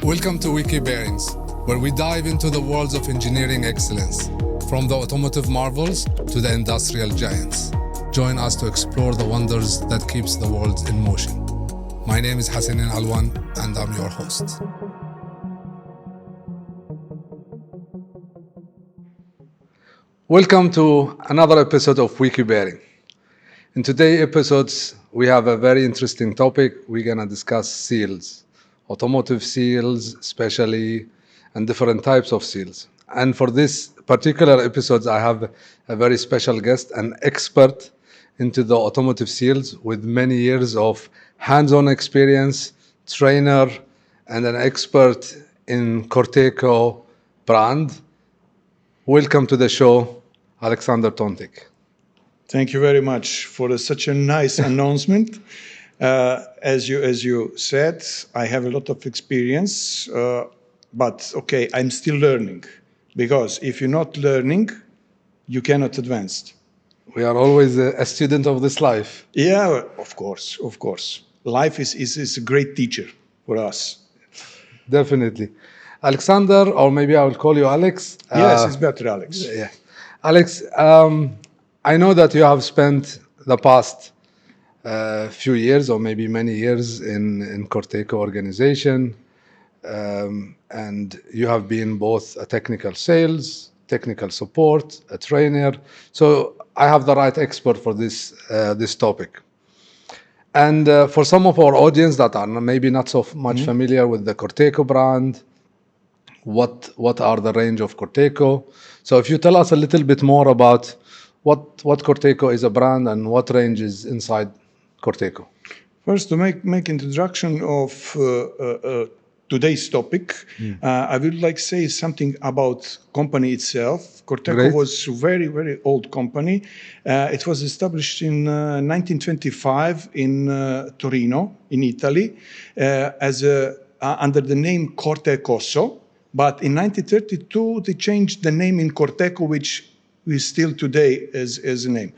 Welcome to Wiki Bearings, where we dive into the worlds of engineering excellence, from the automotive marvels to the industrial giants. Join us to explore the wonders that keeps the world in motion. My name is Hassanin Alwan, and I'm your host. Welcome to another episode of Wiki Bearing. In today's episodes, we have a very interesting topic. We're going to discuss seals, automotive seals especially, and different types of seals. And for this particular episode, I have a very special guest, an expert into the automotive seals with many years of hands-on experience, trainer, and an expert in Corteco brand. Welcome to the show, Aleksandar Tontic. Thank you very much for such a nice announcement. As you said, I have a lot of experience, but okay, I'm still learning, because if you're not learning, you cannot advance. We are always a student of this life. Yeah, of course. Life is a great teacher for us. Definitely. Aleksandar, or maybe I will call you Alex. Yes, it's better, Alex. Yeah. Alex, I know that you have spent the past few years or maybe many years in Corteco organization, and you have been both a technical sales, technical support, a trainer. So I have the right expert for this topic. And for some of our audience that are maybe not so much familiar with the Corteco brand, what are the range of Corteco? So if you tell us a little bit more about what Corteco is a brand and what range is inside Corteco. First, to make introduction of today's topic, I would like to say something about company itself. Corteco Great. was a very, very old company. It was established in 1925 in Torino, in Italy, under the name Corteco'S. But in 1932, they changed the name in Corteco, which we still today as a name.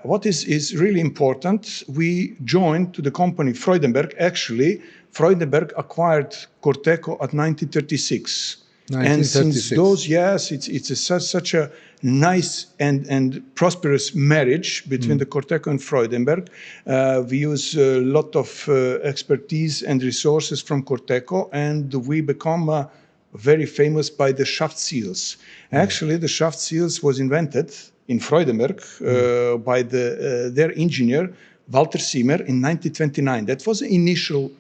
What is really important, we joined to the company Freudenberg. Actually, Freudenberg acquired Corteco at 1936. And since those, yes, it's such a nice and prosperous marriage between the Corteco and Freudenberg. We use a lot of expertise and resources from Corteco, and we become very famous by the shaft seals. Actually, the shaft seals was invented in Freudenberg by their engineer, Walter Zimmer, in 1929. That was the initial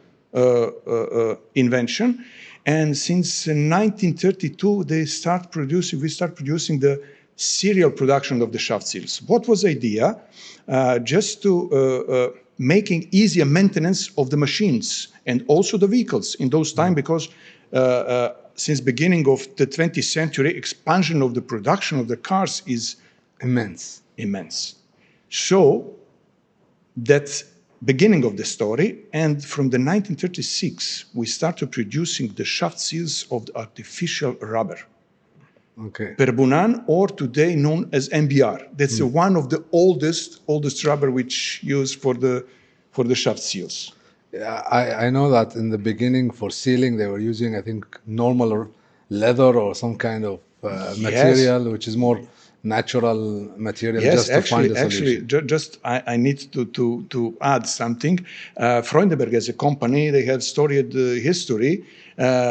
invention. And since 1932, we start producing the serial production of the shaft seals. What was the idea? Just to making easier maintenance of the machines and also the vehicles in those times, because since beginning of the 20th century, expansion of the production of the cars is immense. So that's beginning of the story, and from the 1936 we started producing the shaft seals of the artificial rubber. Okay. Perbunan, or today known as MBR. That's one of the oldest rubber which used for the shaft seals. Yeah, I know that in the beginning for sealing they were using, I think, normal leather or some kind of material, which is more natural material, just to find a solution. I need to add something. Freudenberg as a company, they have storied history,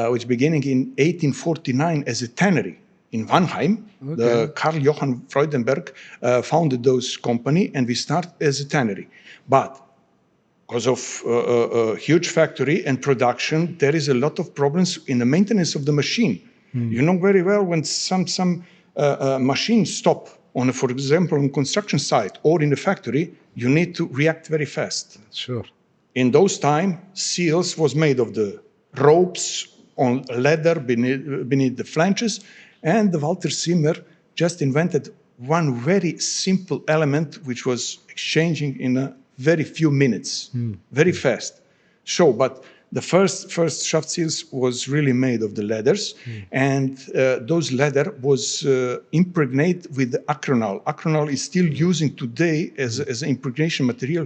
which beginning in 1849 as a tannery in Mannheim. Okay. The Karl Johann Freudenberg founded those company, and we start as a tannery. But because of a huge factory and production, there is a lot of problems in the maintenance of the machine. You know very well when some machines stop on, for example, on construction site or in the factory, you need to react very fast. Sure. In those times, seals was made of the ropes on leather beneath the flanges, and the Walter Zimmer just invented one very simple element which was exchanging in a very few minutes, very fast. So, but the first shaft seals was really made of the leathers, and those leather was impregnated with the acronal. Acronal is still using today as an impregnation material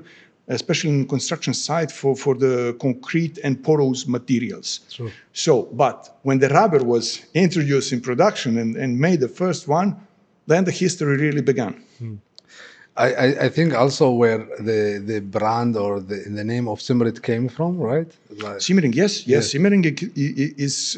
especially in construction site for the concrete and porous materials. True. So, but when the rubber was introduced in production and made the first one, then the history really began. I think also where the brand or the name of Simrit came from, right? Like, Simmering, yes. Simmering is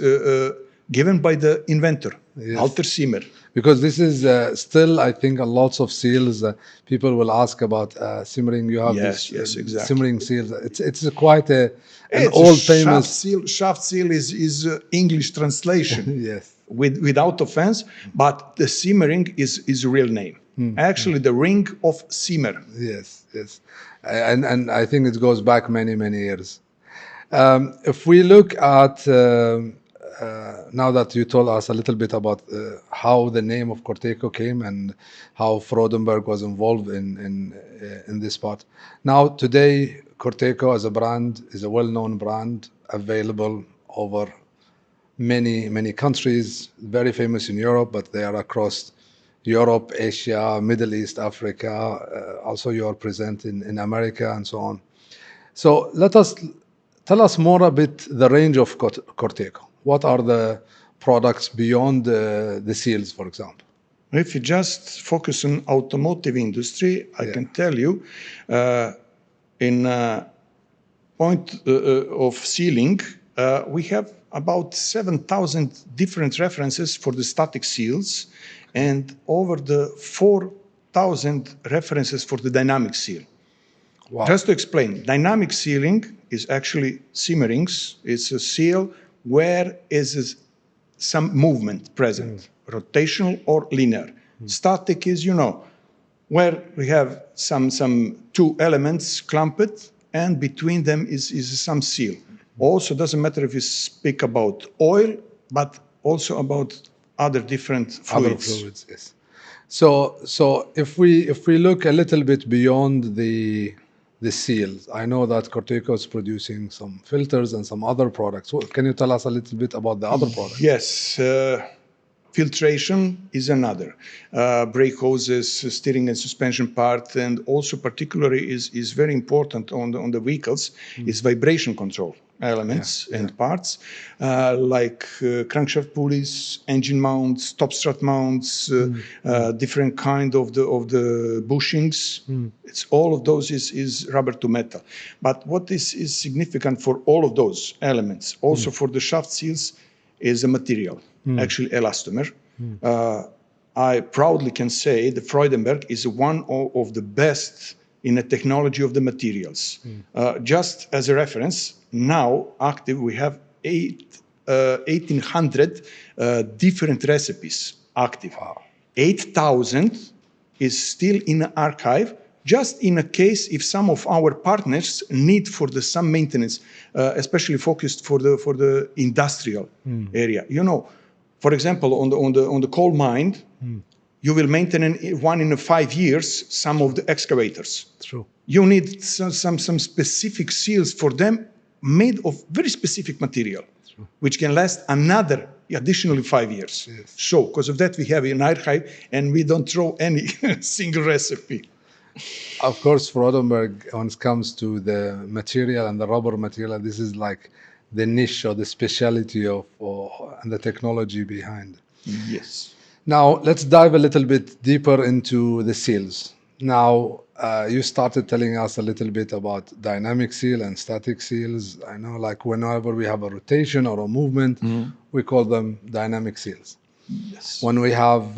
given by the inventor, Walter Simmer. because this is still, I think, lots of seals. People will ask about simmering. You have Yes, this yes, exactly. simmering seals. It's quite an It's old a famous. Shaft seal is English translation. Yes. Without offense, but the simmering is a real name. Actually, the ring of Simmer. Yes, yes, and I think it goes back many years. If we look at now that you told us a little bit about how the name of Corteco came and how Frodenberg was involved in this part. Now today, Corteco as a brand is a well-known brand, available over many countries, very famous in Europe, but they are across Europe, Asia, Middle East, Africa. Also, you are present in America and so on. So tell us more a bit the range of Corteco. What are the products beyond the seals, for example? If you just focus on automotive industry, I can tell you, in point of sealing, we have about 7,000 different references for the static seals and over the 4,000 references for the dynamic seal. Wow. Just to explain, dynamic sealing is actually simmerings. It's a seal where is some movement present, rotational or linear. Static is, where we have some two elements clumped and between them is some seal. Also, doesn't matter if you speak about oil, but also about other different fluids. Other fluids, yes. So if we look a little bit beyond the seals, I know that Corteco is producing some filters and some other products. Can you tell us a little bit about the other products? Yes. Filtration is another. Brake hoses, steering and suspension part, and also particularly is very important on the vehicles is vibration control elements and parts like crankshaft pulleys, engine mounts, top strut mounts, different kind of the bushings. It's all of those is rubber to metal. But what is significant for all of those elements, also for the shaft seals, is the material. Actually elastomer. I proudly can say the Freudenberg is one of the best in the technology of the materials. Just as a reference, now active we have 1,800 different recipes active. Wow. 8,000 is still in the archive, just in a case if some of our partners need for some maintenance, especially focused for the industrial area. For example, on the coal mine, you will maintain one in 5 years some of the excavators. True. You need some specific seals for them made of very specific material, which can last another additionally 5 years. Yes. So, because of that, we have an archive and we don't throw any single recipe. Of course, Frodenberg, when it comes to the material and the rubber material, this is like the niche or the specialty of and the technology behind. Yes. Now, let's dive a little bit deeper into the seals. Now, you started telling us a little bit about dynamic seal and static seals. I know, like whenever we have a rotation or a movement, we call them dynamic seals. Yes. When we have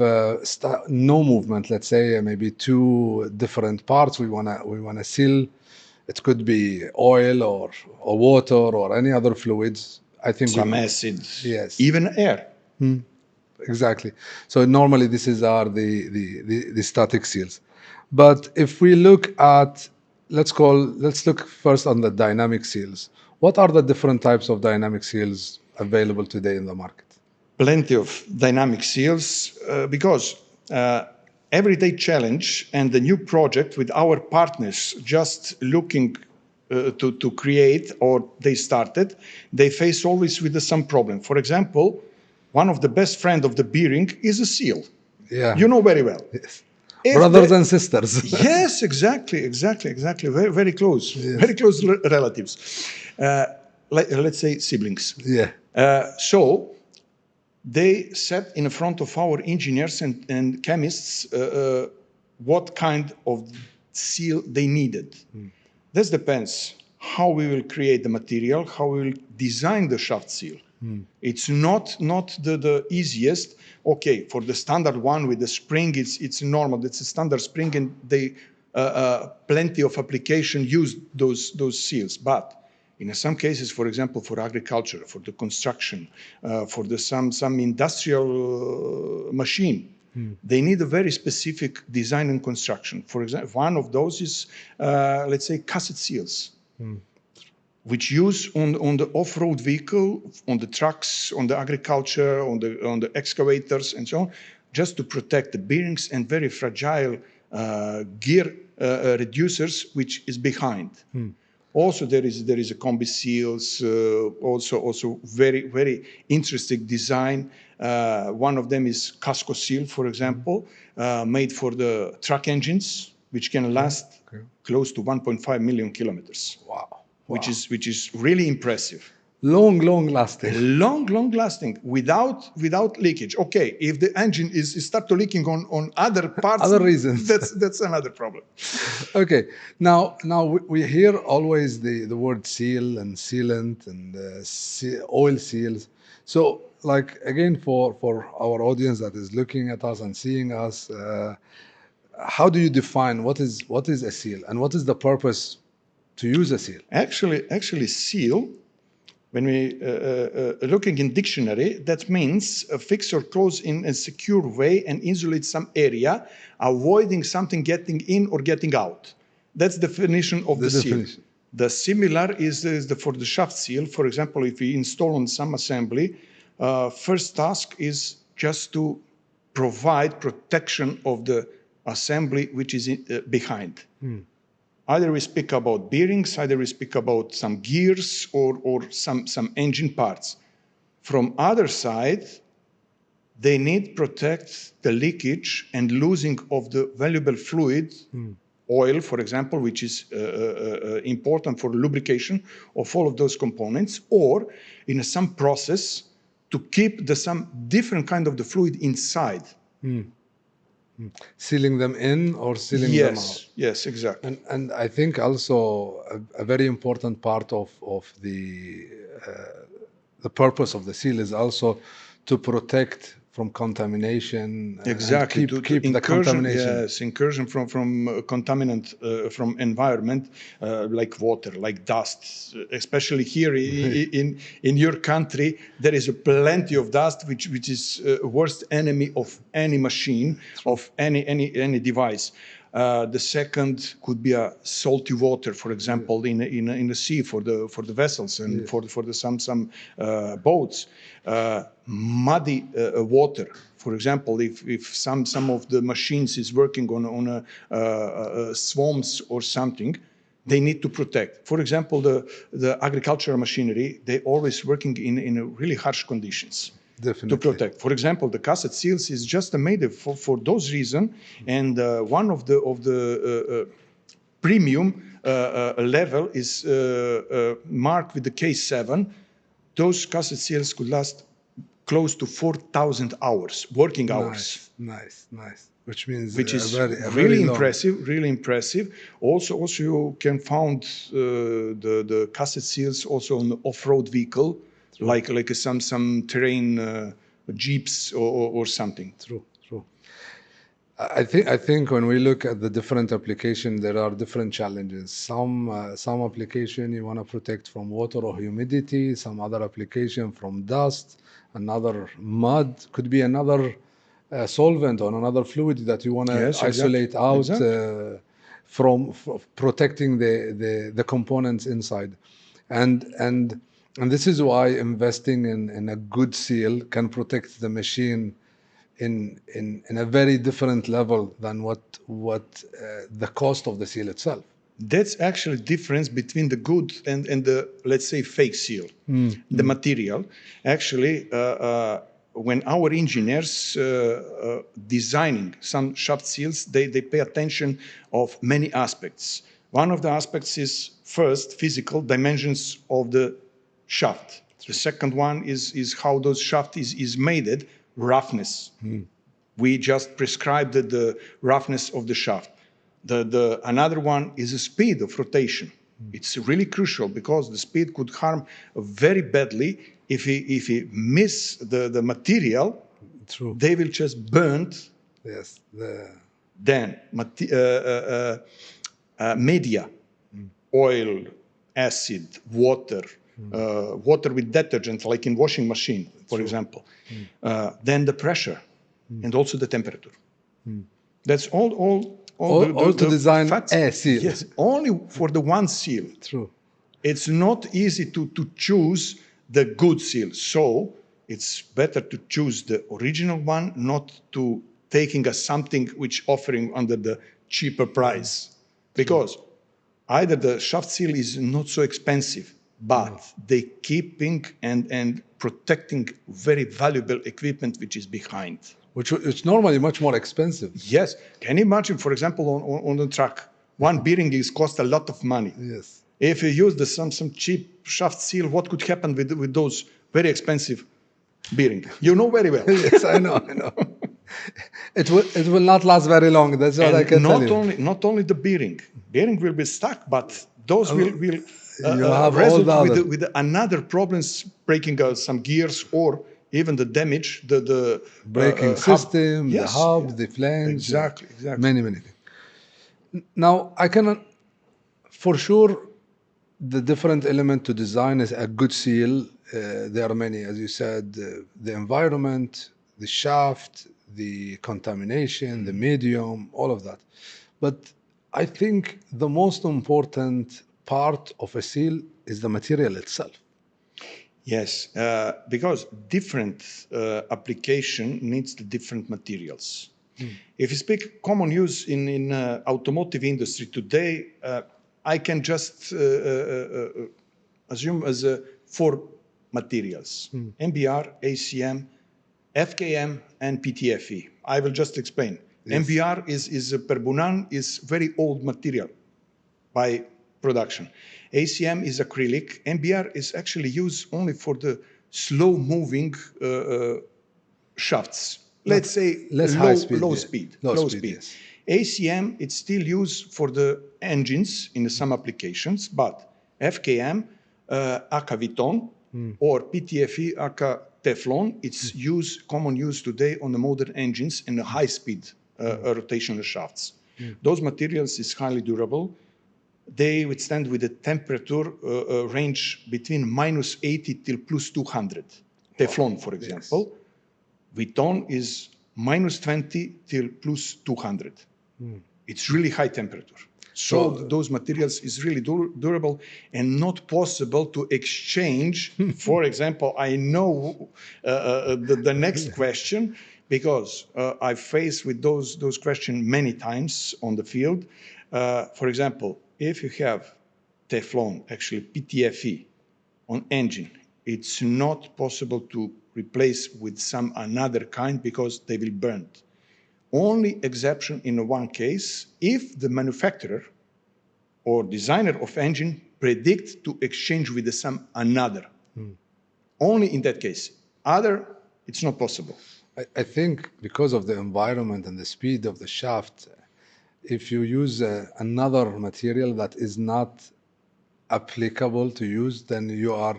no movement, let's say maybe two different parts, we wanna seal. It could be oil or water or any other fluids. I think Some acids. Yes. Even air. Exactly. So normally this is the static seals. But if we look at let's look first on the dynamic seals. What are the different types of dynamic seals available today in the market? Plenty of dynamic seals because everyday challenge and the new project with our partners just looking to create or they started, they face always with some problem. For example, one of the best friend of the bearing is a seal. Yeah. You know very well. Yes. If Brothers the- and sisters. Yes, exactly. Very, very close, Yes. very close relatives. Let's say siblings. Yeah. So they set in front of our engineers and chemists what kind of seal they needed. This depends how we will create the material, how we will design the shaft seal. It's not the easiest. Okay, for the standard one with the spring, it's normal. It's a standard spring, and they plenty of application use those seals. But in some cases, for example, for agriculture, for the construction, for the some industrial machine, they need a very specific design and construction. For example, one of those is, let's say, cassette seals, which use on the off-road vehicle, on the trucks, on the agriculture, on the excavators, and so on, just to protect the bearings and very fragile gear reducers, which is behind. Also, there is a combi seals, also very interesting design. One of them is casco seal, for example, made for the truck engines, which can last close to 1.5 million kilometers. Wow. Which is really impressive. Long lasting. Long lasting, without leakage. Okay, if the engine is start to leaking on other parts, Other reasons. that's another problem. Okay. Now we hear always the word seal and sealant and oil seals. So, like, again, for our audience that is looking at us and seeing us, how do you define what is a seal and what is the purpose to use a seal? Actually, seal, when we looking in dictionary, that means fix or close in a secure way and insulate some area, avoiding something getting in or getting out. That's the definition of the seal. The similar is for the shaft seal. For example, if we install on some assembly, first task is just to provide protection of the assembly which is behind. Either we speak about bearings, either we speak about some gears or some engine parts. From other side, they need protect the leakage and losing of the valuable fluid, oil, for example, which is important for lubrication of all of those components, or in some process to keep some different kind of the fluid inside. Sealing them in or sealing them out. Yes, exactly. And I think also a very important part of the purpose of the seal is also to protect from contamination. Exactly. And keep the contamination. Yes, incursion from contaminant from environment like water, like dust. Especially here in your country, there is plenty of dust, which is worst enemy of any machine, of any device. The second could be a salty water, for example, in the sea for the vessels and for some boats. Muddy water, for example, if some of the machines is working on swamps or something, they need to protect. For example, the agricultural machinery, they always working in really harsh conditions. Definitely. To protect. For example, the cassette seals is just made for those reasons, and one of the premium level is marked with the K7. Those cassette seals could last close to 4,000 hours, working hours. Nice. Which means is really impressive. Also you can find the cassette seals also on off-road vehicle, like some terrain jeeps or something. True. I think when we look at the different applications, there are different challenges. Some application you want to protect from water or humidity. Some other application from dust. Another mud, could be another solvent or another fluid that you want to isolate out from protecting the components inside. And this is why investing in a good seal can protect the machine in a very different level than what the cost of the seal itself. That's actually the difference between the good and the, let's say, fake seal. The material. Actually, when our engineers designing some shaft seals, they pay attention of many aspects. One of the aspects is first physical dimensions of the shaft. The second one is how those shaft is made, roughness. We just prescribed the roughness of the shaft. Another one is the speed of rotation. It's really crucial because the speed could harm very badly if we miss the material. True. They will just burn. Yes. Then media, oil, acid, water, water with detergent, like in washing machine, for example. Then the pressure and also the temperature. That's all to design facts. a seal. Yes, only for the one seal. True. It's not easy to choose the good seal. So it's better to choose the original one, not to taking something which offering under the cheaper price. Because either the shaft seal is not so expensive, but they keeping and protecting very valuable equipment which is behind. Which is normally much more expensive. Yes. Can you imagine, for example, on the truck, one bearing is cost a lot of money. Yes. If you use some cheap shaft seal, what could happen with those very expensive bearing? You know very well. Yes, I know. It will not last very long. That's what I can tell you. Not only the bearing. Bearing will be stuck, but those will have result all the with another problems, breaking some gears or even the damage, the braking system, the hub, the flange. Exactly. Many things. Now, I can, for sure, the different element to design is a good seal. There are many, as you said, the environment, the shaft, the contamination, the medium, all of that. But I think the most important part of a seal is the material itself. Yes, because different application needs the different materials. If you speak common use in automotive industry today, I can just assume as 4 materials: MBR, ACM, FKM, and PTFE. I will just explain. Yes. MBR is perbunan, is very old material by production. ACM is acrylic. MBR is actually used only for the slow-moving shafts. Let's say low speed. Yes. ACM, it's still used for the engines in some applications, but FKM, aka Viton, or PTFE, aka Teflon, it's common use today on the modern engines and the high-speed rotational shafts. Those materials is highly durable. They withstand with a temperature range between -80 till +200. Teflon, for example. Yes. Viton is -20 till +200. It's really high temperature. So those materials is really durable and not possible to exchange. For example, I know the next question, because I faced with those questions many times on the field. For example, if you have Teflon, actually PTFE, on engine, it's not possible to replace with some another kind because they will burn. Only exception in one case, if the manufacturer or designer of engine predicts to exchange with some another. Only in that case. Other, it's not possible. I think because of the environment and the speed of the shaft, if you use another material that is not applicable to use, then you are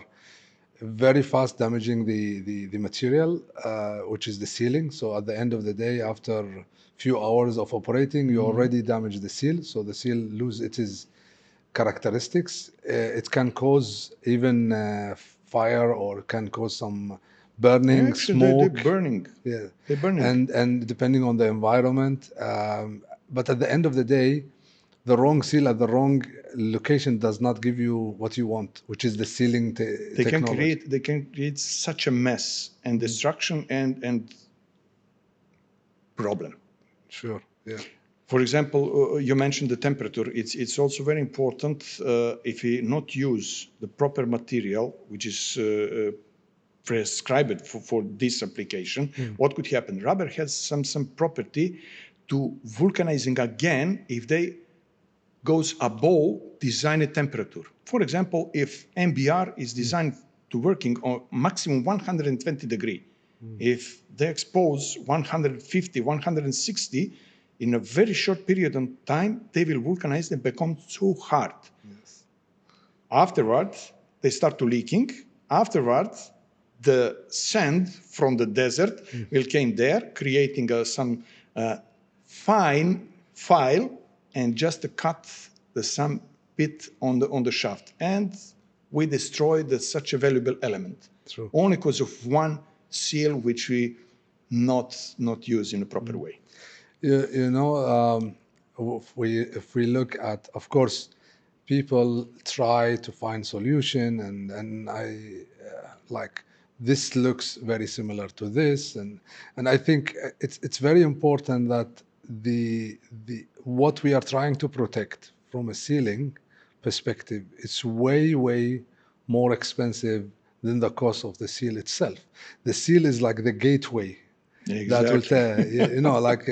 very fast damaging the material, which is the sealing. So at the end of the day, after a few hours of operating, you already damage the seal. So the seal loses its characteristics. It can cause even fire, or can cause some burning, smoke. They're burning. Yeah, they're burning. And depending on the environment. But at the end of the day, the wrong seal at the wrong location does not give you what you want, which is the sealing technology. They can create such a mess and destruction and problem. Sure. Yeah. For example, you mentioned the temperature. It's also very important if we not use the proper material, which is prescribed for this application, what could happen? Rubber has some property to vulcanizing again if they goes above designed temperature. For example, if MBR is designed to working on maximum 120 degree, if they expose 150, 160, in a very short period of time, they will vulcanize and become too hard. Yes. Afterwards, they start to leaking. Afterwards, the sand from the desert will came there, creating some fine file and just cut some bit on the shaft. And we destroyed such a valuable element. True. Only because of one seal which we not use in a proper way. You know, if we look at, of course, people try to find solution, and I like this looks very similar to this, and I think it's very important that the what we are trying to protect from a sealing perspective, it's way more expensive than the cost of the seal itself. The seal is like the gateway. Exactly. That will tell you know, like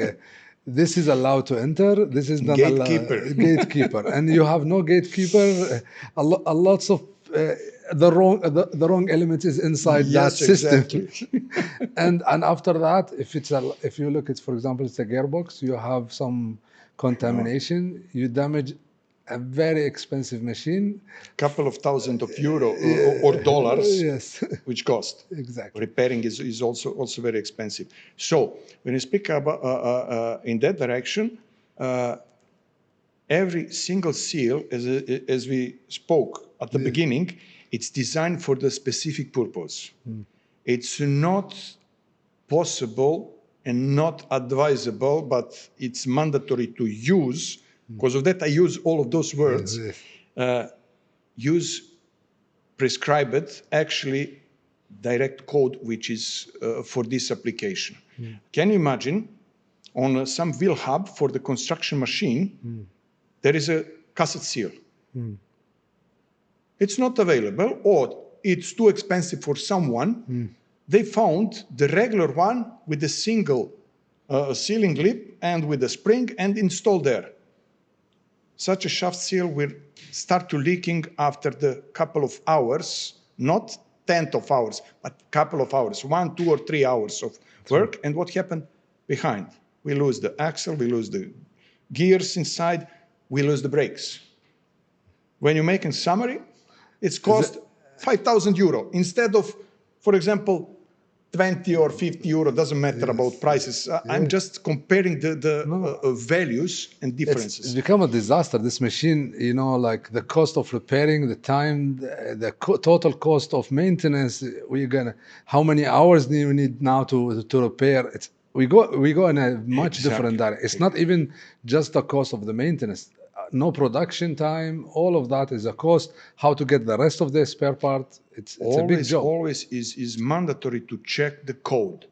this is allowed to enter, this is not Gatekeeper. gatekeeper, and you have no gatekeeper. A lots of the wrong element is inside that system. Exactly. and after that, if you look at, for example, it's a gearbox, you have some contamination, you damage a very expensive machine. Couple of thousand of euro or dollars, Yes. which cost. Exactly. Repairing is also very expensive. So when you speak about in that direction, every single seal, as we spoke at the beginning, it's designed for the specific purpose. It's not possible and not advisable, but it's mandatory to use. Because of that, I use all of those words. Use prescribed, actually, direct code, which is for this application. Can you imagine, on some wheel hub for the construction machine, there is a cassette seal. It's not available, or it's too expensive for someone. They found the regular one with a single sealing lip and with a spring and installed there. Such a shaft seal will start to leaking after the couple of hours, not tenth of hours, but couple of hours, 1, 2, or 3 hours of work. And what happened behind? We lose the axle, we lose the gears inside, we lose the brakes. When you make a summary, it's cost 5,000 euro instead of, for example, 20 or 50 euro, doesn't matter about prices. I'm just comparing the values and differences. It's become a disaster. This machine, you know, like the cost of repairing, the time, the total cost of maintenance. How many hours do you need now to repair? We go in a much different direction. It's not even just the cost of the maintenance. No production time, all of that is a cost. How to get the rest of the spare part, it's a big job. Always is mandatory to check the code.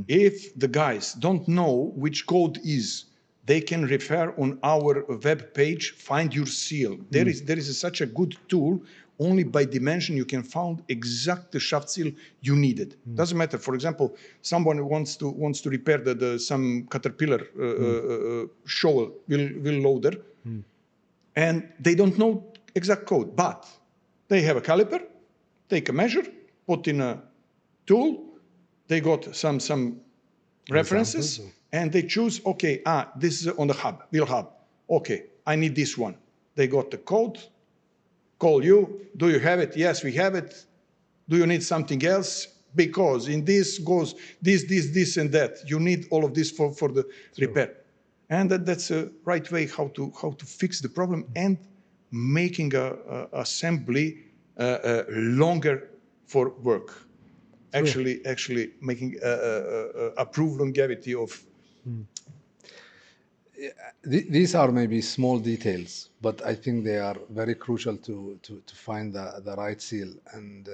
If the guys don't know which code is, they can refer on our web page, find your seal. There is such a good tool. Only by dimension you can find exact the shaft seal you needed. Doesn't matter. For example, someone wants to repair some Caterpillar shovel wheel loader. And they don't know exact code, but they have a caliper, take a measure, put in a tool, they got some references, and they choose, okay, this is on the hub, wheel hub. Okay, I need this one. They got the code, call you, do you have it? Yes, we have it. Do you need something else? Because in this goes this, and that. You need all of this for the repair. And that's a right way how to fix the problem and making a assembly longer for work. Actually making approved longevity of. These are maybe small details, but I think they are very crucial to find the right seal. And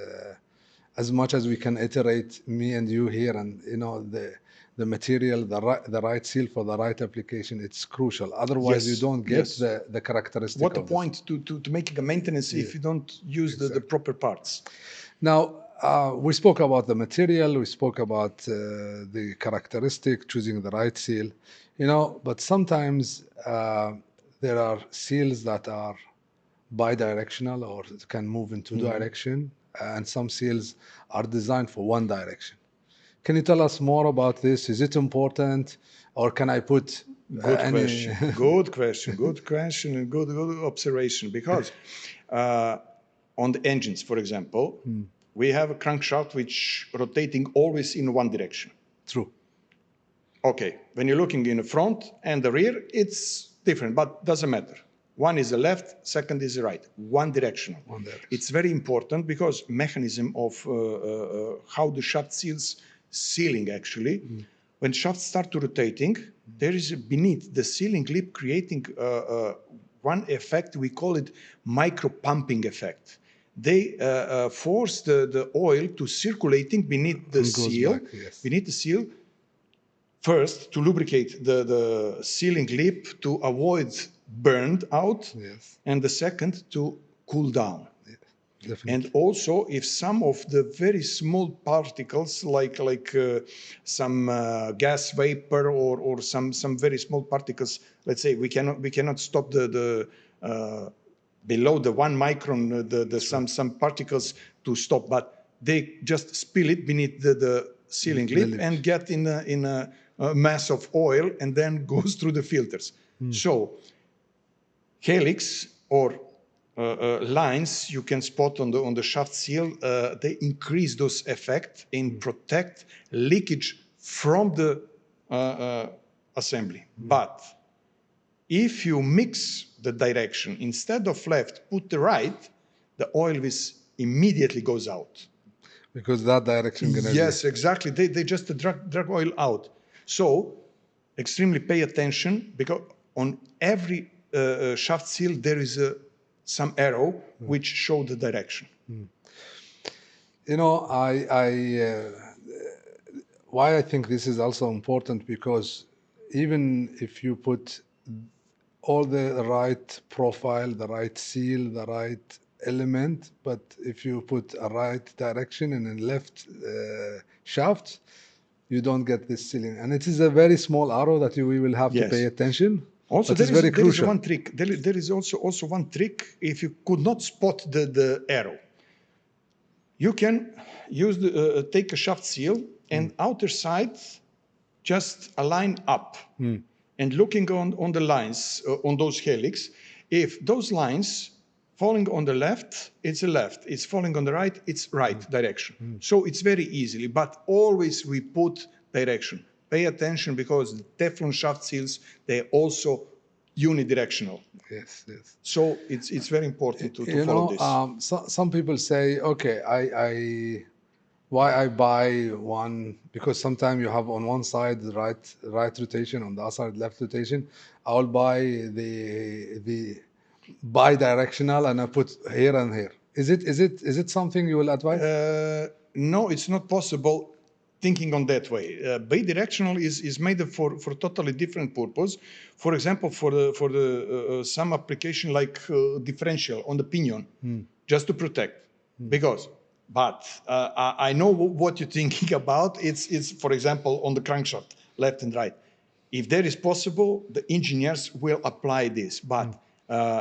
as much as we can iterate, me and you here, and you know the material, the right seal for the right application, it's crucial. Otherwise, you don't get the characteristic. What the point to making a maintenance if you don't use the proper parts? Now, we spoke about the material, we spoke about the characteristic, choosing the right seal, but sometimes there are seals that are bidirectional or it can move in two direction, and some seals are designed for one direction. Can you tell us more about this? Is it important, or can I put Good any? question. Good question. Good question and good observation. Because on the engines, for example, we have a crankshaft which rotating always in one direction. True. Okay, when you're looking in the front and the rear, it's different, but doesn't matter. One is the left, second is the right, one directional. One direction. It's very important because mechanism of how the shaft sealing actually. When shafts start to rotating, there is beneath the sealing lip creating one effect, we call it micro pumping effect. They force the oil to circulating beneath the seal, back, yes. beneath the seal, first to lubricate the sealing lip to avoid burned out, Yes. and the second to cool down. Definitely. And also, if some of the very small particles, like some gas vapor or some very small particles, let's say we cannot stop the below the 1 micron some particles to stop, but they just spill it beneath the sealing lip and get in a mass of oil and then goes through the filters. So helix or lines you can spot on the shaft seal, they increase those effects and protect leakage from the assembly. But if you mix the direction, instead of left, put the right, the oil immediately goes out. Because that direction gonna Yes, exactly. They just drag oil out. So extremely pay attention, because on every shaft seal there is some arrow which show the direction. Why I think this is also important, because even if you put all the right profile, the right seal, the right element, but if you put a right direction and a left shaft, you don't get this sealing. And it is a very small arrow that we will have to Yes. pay attention. Also, but it's very there is crucial. one trick. There is also one trick. If you could not spot the arrow, you can use take a shaft seal and outer side just align up, and looking on the lines on those helix. If those lines falling on the left, it's a left. It's falling on the right, it's right direction. So it's very easily, but always we put direction. Pay attention, because the Teflon shaft seals, they're also unidirectional. Yes, yes. So it's very important to follow this. Some people say, okay, why I buy one, because sometimes you have on one side the right rotation, on the other side left rotation. I will buy the bi-directional and I put here and here. Is it something you will advise? No, it's not possible thinking on that way. Bidirectional is made for totally different purpose. For example, for the some application like differential on the pinion, just to protect. But I know what you're thinking about. It's for example on the crankshaft, left and right. If that is possible, the engineers will apply this. But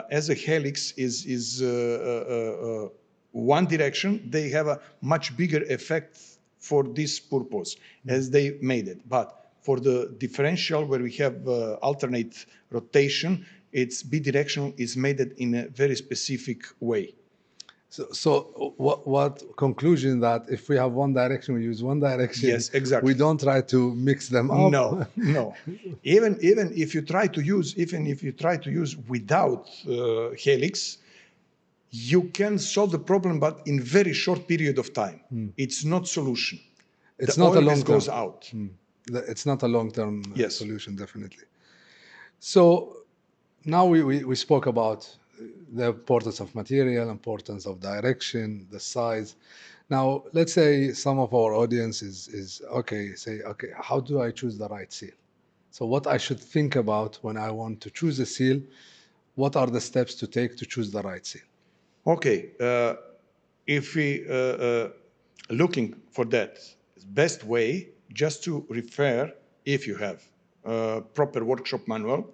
as a helix is one direction, they have a much bigger effect for this purpose as they made it. But for the differential, where we have alternate rotation, it's bidirectional, is made it in a very specific way. So what conclusion that if we have one direction, we use one direction? Yes, exactly. We don't try to mix them up. No. Even if you try to use without helix, you can solve the problem, but in very short period of time. It's not solution. It's the not oil a long goes term. out. It's not a long-term Yes. solution, definitely. So now we spoke about the importance of material, importance of direction, the size. Now, let's say some of our audience is okay, how do I choose the right seal? So what I should think about when I want to choose a seal, what are the steps to take to choose the right seal? Okay, if we looking for that best way, just to refer, if you have a proper workshop manual,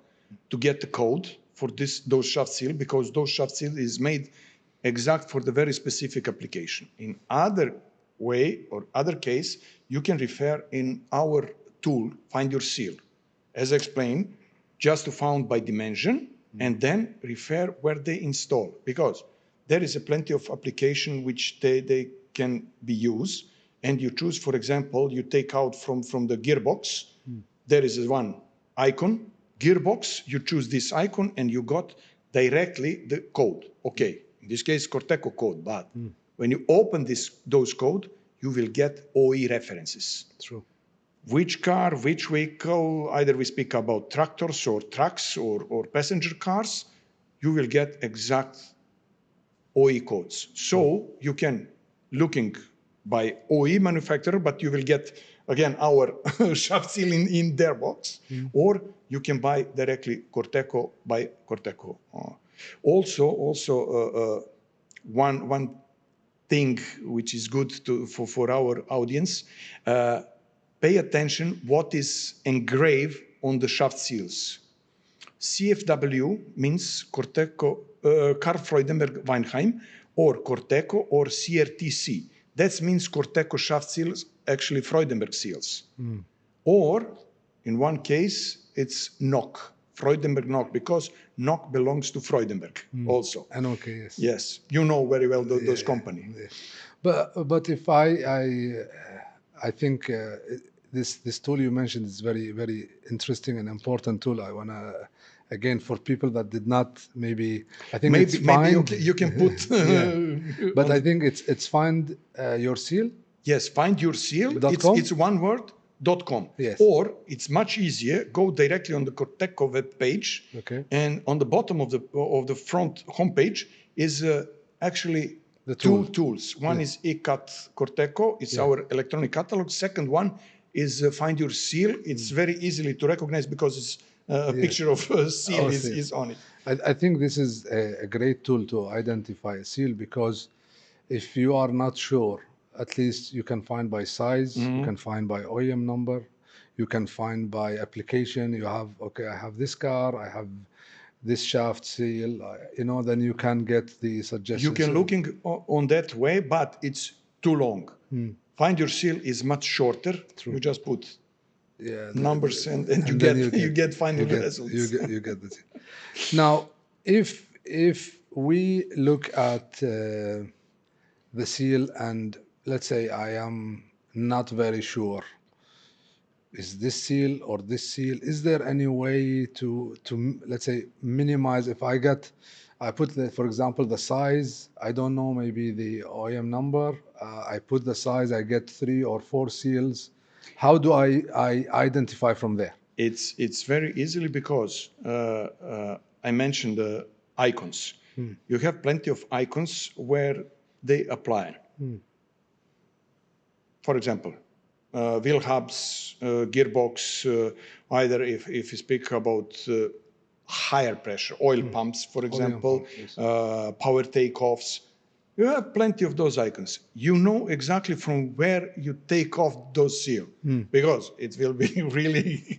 to get the code for those shaft seal, because those shaft seal is made exact for the very specific application. In other way or other case, you can refer in our tool, Find Your Seal. As I explained, just to found by dimension, and then refer where they install, because there is a plenty of application which they can be used, and you choose, for example, you take out from the gearbox, there is one icon, gearbox, you choose this icon, and you got directly the code. Okay, in this case, Corteco code, but when you open those code, you will get OE references. True. Which car, which vehicle, either we speak about tractors or trucks or passenger cars, you will get exact OE codes. So you can looking by OE manufacturer, but you will get, again, our shaft seal in their box, or you can buy directly Corteco by Corteco. Also, one thing which is good for our audience, pay attention what is engraved on the shaft seals. CFW means Corteco, Karl Freudenberg Weinheim, or Corteco, or CRTC. That means Corteco shaft seals, actually Freudenberg seals. Or, in one case, it's NOC, Freudenberg NOC, because NOC belongs to Freudenberg also. And okay, yes. Yes, you know very well those company. Yeah. But if I think this tool you mentioned is very interesting and important tool. I wanna, again, for people that did not, maybe I think it's find, maybe you can put. But I think it's Find Your Seal. Yes, Find Your Seal. It's one word. .com. Yes. Or it's much easier. Go directly on the Corteco web page. Okay. And on the bottom of the front homepage is actually the two tools. One is eCut Corteco. It's our electronic catalog. Second one is Find Your Seal. It's very easily to recognize because it's a picture of a seal is on it. I think this is a great tool to identify a seal, because if you are not sure, at least you can find by size, you can find by OEM number, you can find by application. You have, okay, I have this car, I have this shaft seal, then you can get the suggestions. You can looking on that way, but it's too long. Find Your Seal is much shorter. True. You just put numbers and you get final results. You get the seal. Now, if we look at the seal, and let's say I am not very sure, is this seal or this seal, is there any way to let's say minimize? If I put for example the size, I don't know, maybe the OEM number, I put the size, I get 3 or 4 seals. How do I identify from there? It's very easily, because I mentioned the icons. You have plenty of icons where they apply. For example, wheel hubs, gearbox, either if you speak about higher pressure, oil pumps, for example, power takeoffs. You have plenty of those icons. You know exactly from where you take off those seal, because it will be really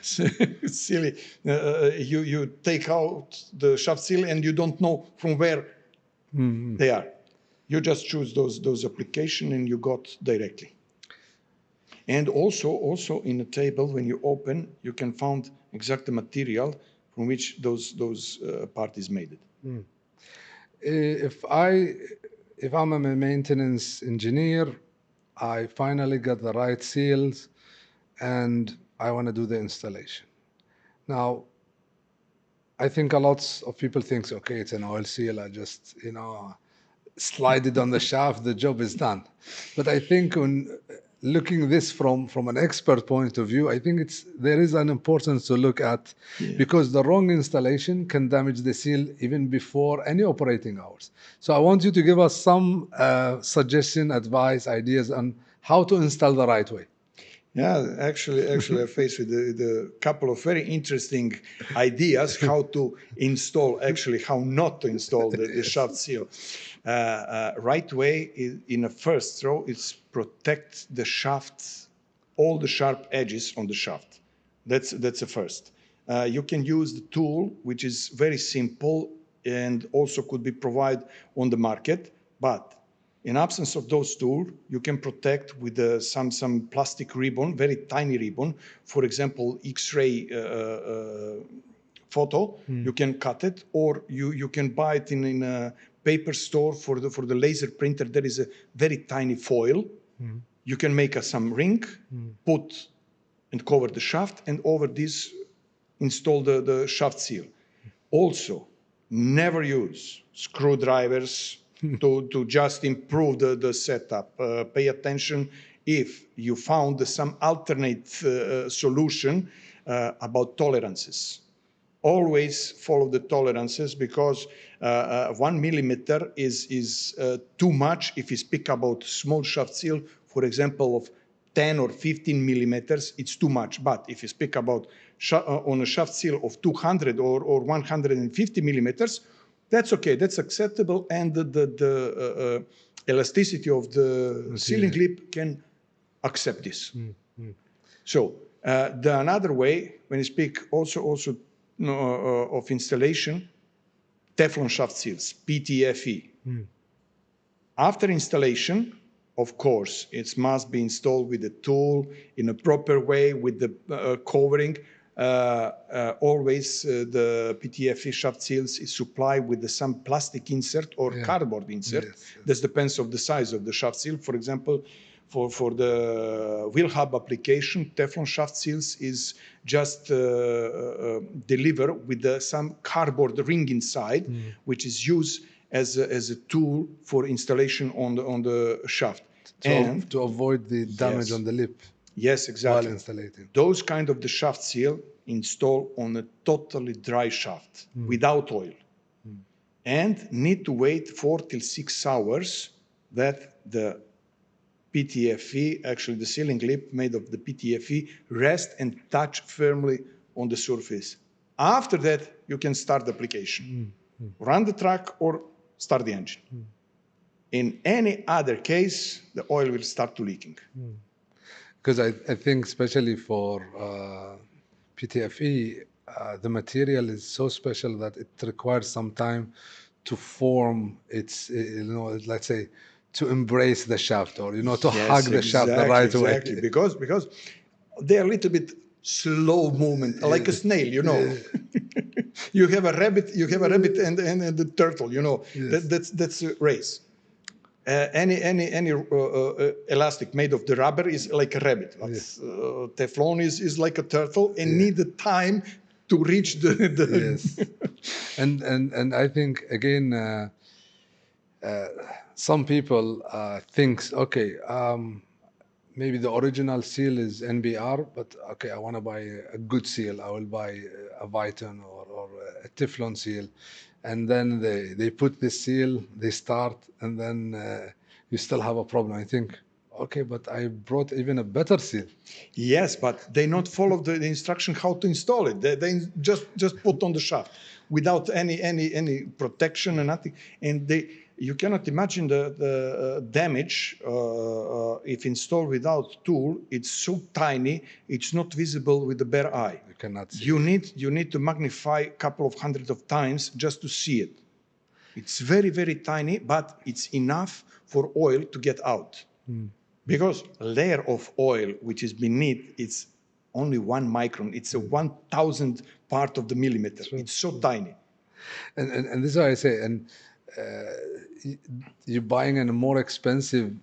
silly. You take out the shaft seal and you don't know from where they are. You just choose those application and you got directly. And also in the table, when you open, you can find exact material from which those part is made. If I'm a maintenance engineer, I finally got the right seals, and I want to do the installation. Now, I think a lot of people think, okay, it's an oil seal, I just slide it on the shaft, the job is done. But I think when looking this from an expert point of view, I think there is an importance to look at, because the wrong installation can damage the seal even before any operating hours. So I want you to give us some suggestion, advice, ideas on how to install the right way. Yeah, actually, I'm faced with a couple of very interesting ideas how to install, actually, how not to install the shaft seal. Right way in a first row is protect the shafts, all the sharp edges on the shaft. That's a first. You can use the tool, which is very simple and also could be provided on the market. But in absence of those tools, you can protect with some plastic ribbon, very tiny ribbon. For example, X-ray photo, you can cut it, or you can buy it in a paper store for the laser printer. There is a very tiny foil. You can make some ring, put and cover the shaft, and over this install the shaft seal. Also, never use screwdrivers to just improve the setup. Pay attention if you found some alternate solution about tolerances. Always follow the tolerances, because 1 millimeter is too much if you speak about small shaft seal, for example, of 10 or 15 millimeters, it's too much. But if you speak about on a shaft seal of 200 or 150 millimeters, that's okay, that's acceptable, and the elasticity of the sealing lip can accept this. So the another way, when you speak also of installation, Teflon shaft seals, PTFE. After installation, of course, it must be installed with a tool in a proper way with the covering. Always the PTFE shaft seals is supplied with some plastic insert or cardboard insert. This depends on the size of the shaft seal. For example, for the wheel hub application, Teflon shaft seals is just delivered with some cardboard ring inside, which is used as a tool for installation on the shaft. To avoid the damage on the lip. Yes, exactly. While insulating. Those kind of the shaft seal install on a totally dry shaft without oil, and need to wait 4 till 6 hours that the PTFE, actually the sealing lip made of the PTFE, rest and touch firmly on the surface. After that, you can start the application. Run the truck or start the engine. In any other case, the oil will start to leaking. Because I think especially for PTFE, the material is so special that it requires some time to form its, let's say, to embrace the shaft, or to hug the shaft the right way. Exactly, because they're a little bit slow movement, like a snail, You have a rabbit, and the turtle, that's a race. Any elastic made of the rubber is like a rabbit. Teflon is like a turtle and need the time to reach the Yes. and I think again, some people thinks, okay, maybe the original seal is NBR, but okay, I want to buy a good seal. I will buy a Viton or a Teflon seal. And then they put the seal, they start, and then you still have a problem. I think, okay, but I brought even a better seal. Yes, but they not follow the instruction how to install it. They just put on the shaft without any protection and nothing. And you cannot imagine the damage if installed without tool. It's so tiny, it's not visible with the bare eye. You cannot see. You need to magnify a couple of hundred of times just to see it. It's very, very tiny, but it's enough for oil to get out. Because layer of oil which is beneath, it's only 1 micron. It's a 1,000th part of the millimeter. It's so tiny. And this is why I say, and you buying a more expensive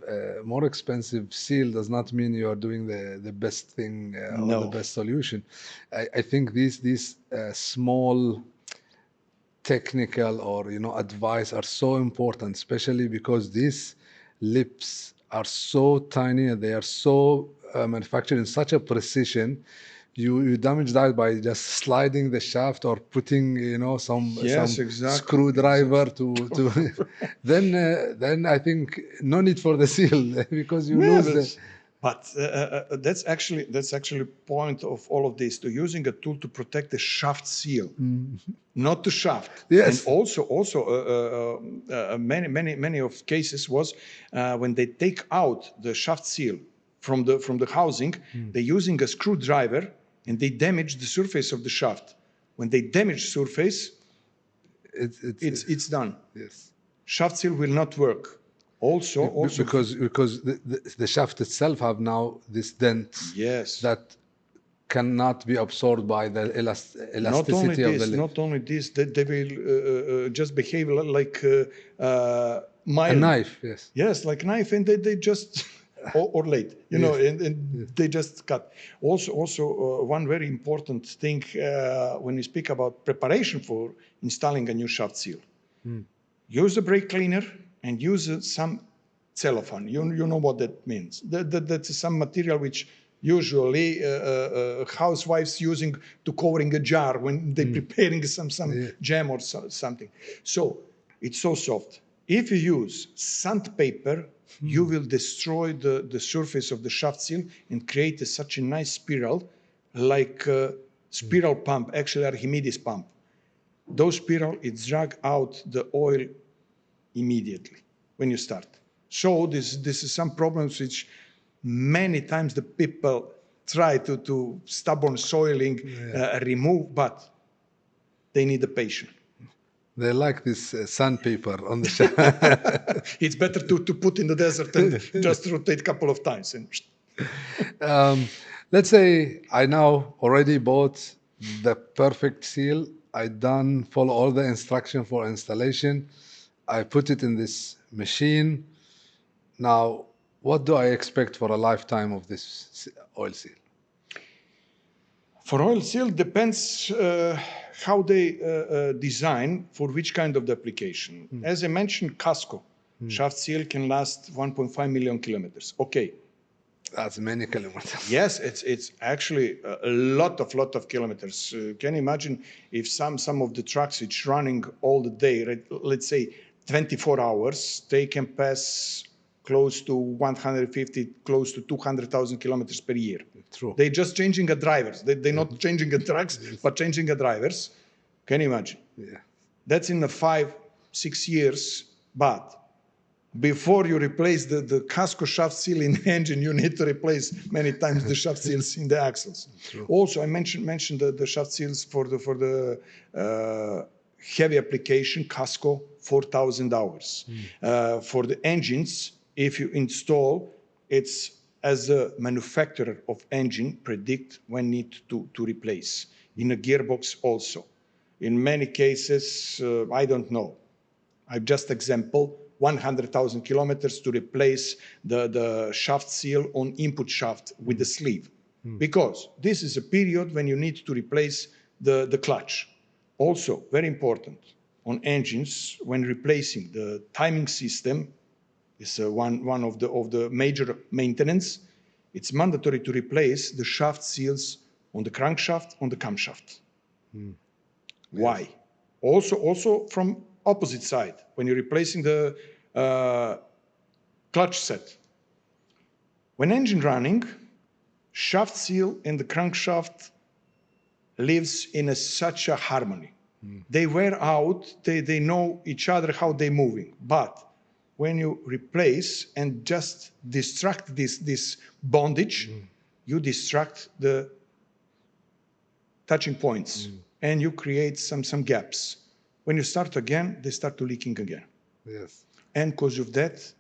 seal does not mean you are doing the best thing or the best solution. I think these small technical or advice are so important, especially because these lips are so tiny and they are so manufactured in such a precision. You damage that by just sliding the shaft or putting some screwdriver to then I think no need for the seal because you lose But that's actually point of all of this, to using a tool to protect the shaft seal, not the shaft. Yes. And also many of cases was when they take out the shaft seal from the housing, they're using a screwdriver and they damage the surface of the shaft. When they damage surface, it's done. Yes. Shaft seal will not work. Also Because the shaft itself have now this dent yes. that cannot be absorbed by the elasticity of the lid. Not only this, they will just behave like A knife, yes. Yes, like knife, and they just or late, you know, and they just cut. Also, one very important thing when we speak about preparation for installing a new shaft seal, use a brake cleaner and use some cellophane. You know what that means. That's some material which usually housewives using to covering a jar when they're preparing some jam or something. So it's so soft. If you use sandpaper, you will destroy the surface of the shaft seal and create such a nice spiral, like spiral pump, actually Archimedes pump. Those spiral, it drag out the oil immediately when you start. So this is some problems which many times the people try to stubborn soiling remove, but they need the patience. They like this sandpaper on the shaft. It's better to put in the desert and just rotate a couple of times. And let's say I now already bought the perfect seal. I done follow all the instruction for installation. I put it in this machine. Now, what do I expect for a lifetime of this oil seal? For oil seal, depends how they design for which kind of the application. As I mentioned, Casco shaft seal can last 1.5 million kilometers. Okay. That's many kilometers. Yes, it's actually a lot of kilometers. Can you imagine if some of the trucks it's running all the day, let's say 24 hours, they can pass close to 150, close to 200,000 kilometers per year. True. They're just changing the drivers. They're not changing the trucks, but changing the drivers. Can you imagine? Yeah. That's in the 5-6 years, but before you replace the Casco shaft seal in the engine, you need to replace many times the shaft seals in the axles. True. Also, I mentioned the shaft seals for the heavy application, Casco, 4,000 hours. For the engines, if you install, it's as a manufacturer of engine predict when need to replace. In a gearbox also. In many cases, I don't know. I've just example, 100,000 kilometers to replace the shaft seal on input shaft with the sleeve. Because this is a period when you need to replace the clutch. Also, very important, on engines, when replacing the timing system, is one of the major maintenance, it's mandatory to replace the shaft seals on the crankshaft, on the camshaft. Why? Also from opposite side, when you're replacing the clutch set. When engine running, shaft seal and the crankshaft lives in such a harmony. They wear out, they know each other how they're moving. But when you replace and just distract this bondage, you distract the touching points and you create some gaps. When you start again, they start to leaking again. Yes. And because of that,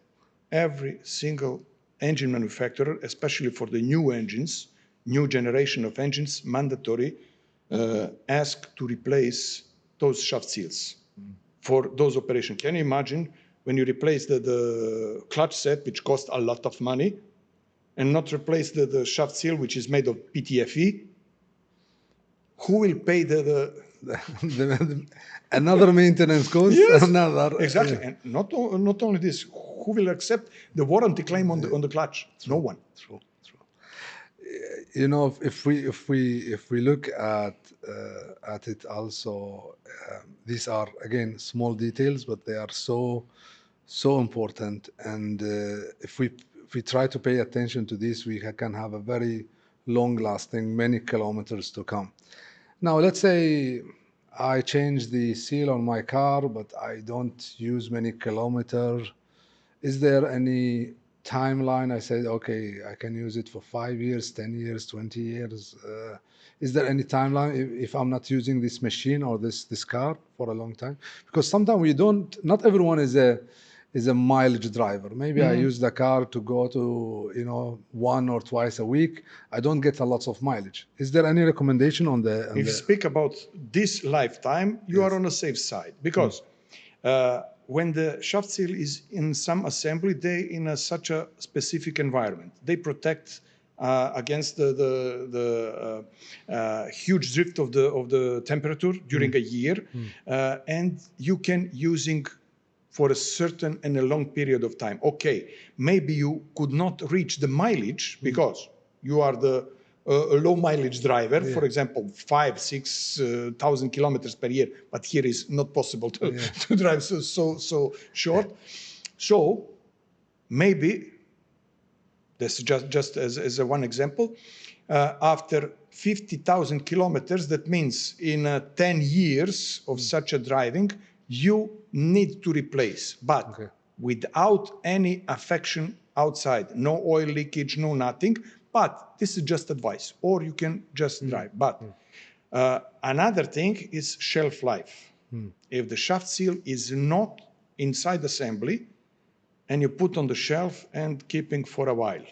every single engine manufacturer, especially for the new engines, new generation of engines, mandatory, ask to replace those shaft seals for those operations. Can you imagine when you replace the clutch set, which costs a lot of money, and not replace the shaft seal, which is made of PTFE? Who will pay another maintenance cost? Yes, another exactly. And not only this, who will accept the warranty claim on the clutch? True. No one. True. You know, if we look at it also, these are again small details, but they are so important. And if we if we try to pay attention to this, we can have a very long-lasting, many kilometers to come. Now, let's say I change the seal on my car, but I don't use many kilometers. Is there any timeline? I said, okay, I can use it for 5 years, 10 years, 20 years. Is there any timeline if I'm not using this machine or this car for a long time? Because sometimes we don't, not everyone is a mileage driver. Maybe I use the car to go to, 1 or twice a week. I don't get a lot of mileage. Is there any recommendation on the... If you speak about this lifetime, you are on the safe side, because when the shaft seal is in some assembly, they in such a specific environment. They protect against the huge drift of the temperature during a year, and you can using for a certain and a long period of time. Okay, maybe you could not reach the mileage because you are a low mileage driver, for example, 5,000-6,000 kilometers per year, but here is not possible to drive so short. So maybe, this is just as a one example, after 50,000 kilometers, that means in 10 years of such a driving, you need to replace, but without any affection outside, no oil leakage, no nothing. But this is just advice, or you can just drive. But another thing is shelf life. If the shaft seal is not inside assembly, and you put on the shelf and keeping for a while,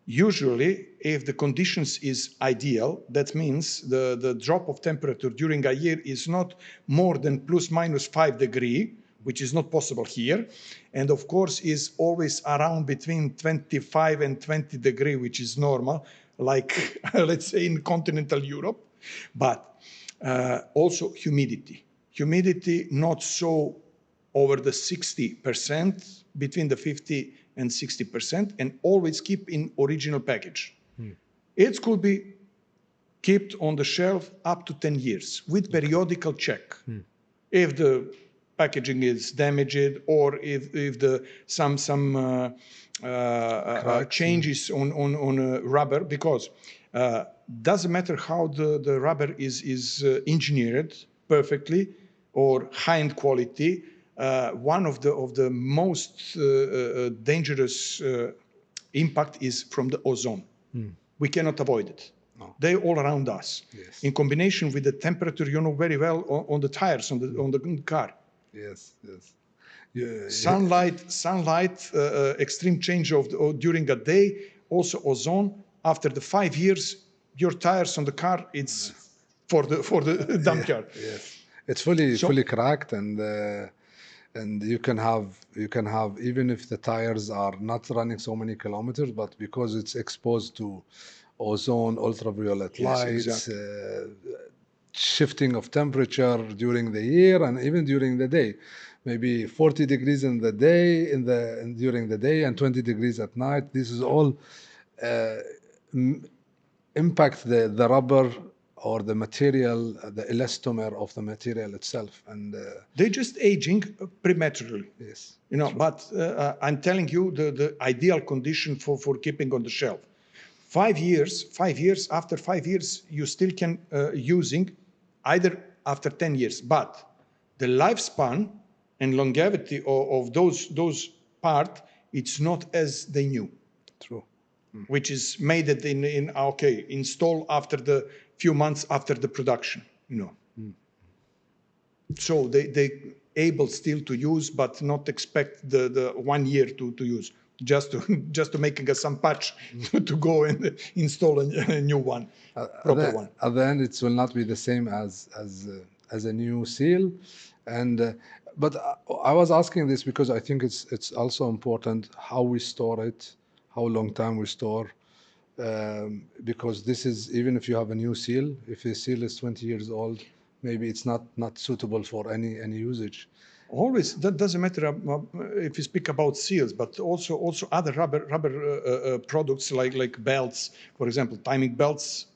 usually, if the conditions is ideal, that means the drop of temperature during a year is not more than plus minus 5 degrees, which is not possible here. And of course, is always around between 25 and 20 degrees, which is normal, like let's say in continental Europe. But also humidity. Humidity not so over the 60%, between the 50 and 60%, and always keep in original package. It could be kept on the shelf up to 10 years with periodical check. If the packaging is damaged, or if the some changes on rubber, because doesn't matter how the rubber is engineered perfectly or high-end quality. One of the most dangerous impact is from the ozone. We cannot avoid it. No. They're all around us. Yes. In combination with the temperature, you know very well on the tires on the car. Yes, yes. Sunlight, extreme change during a day, also ozone. After the 5 years, your tires on the car, it's for the dump yard. Yes, it's fully cracked, and you can have even if the tires are not running so many kilometers, but because it's exposed to ozone, ultraviolet lights, exactly. Shifting of temperature during the year and even during the day, maybe 40 degrees in the day during the day and 20 degrees at night. This is all impact the rubber or the material, the elastomer of the material itself, and they're just aging prematurely. Yes, but I'm telling you the ideal condition for keeping on the shelf. 5 years. After 5 years, you still can using either after 10 years. But the lifespan and longevity of those part, it's not as they knew. True. Which is made it installed after the few months after the production. So they able still to use, but not expect the 1 year to use. Just to make some patch to go and install a new one, proper one. At the end, it will not be the same as a new seal, and but I was asking this because I think it's also important how we store it, how long time we store, because this is, even if you have a new seal, if the seal is 20 years old, maybe it's not suitable for any usage. Always, that doesn't matter if you speak about seals, but also other rubber products like belts, for example, timing belts,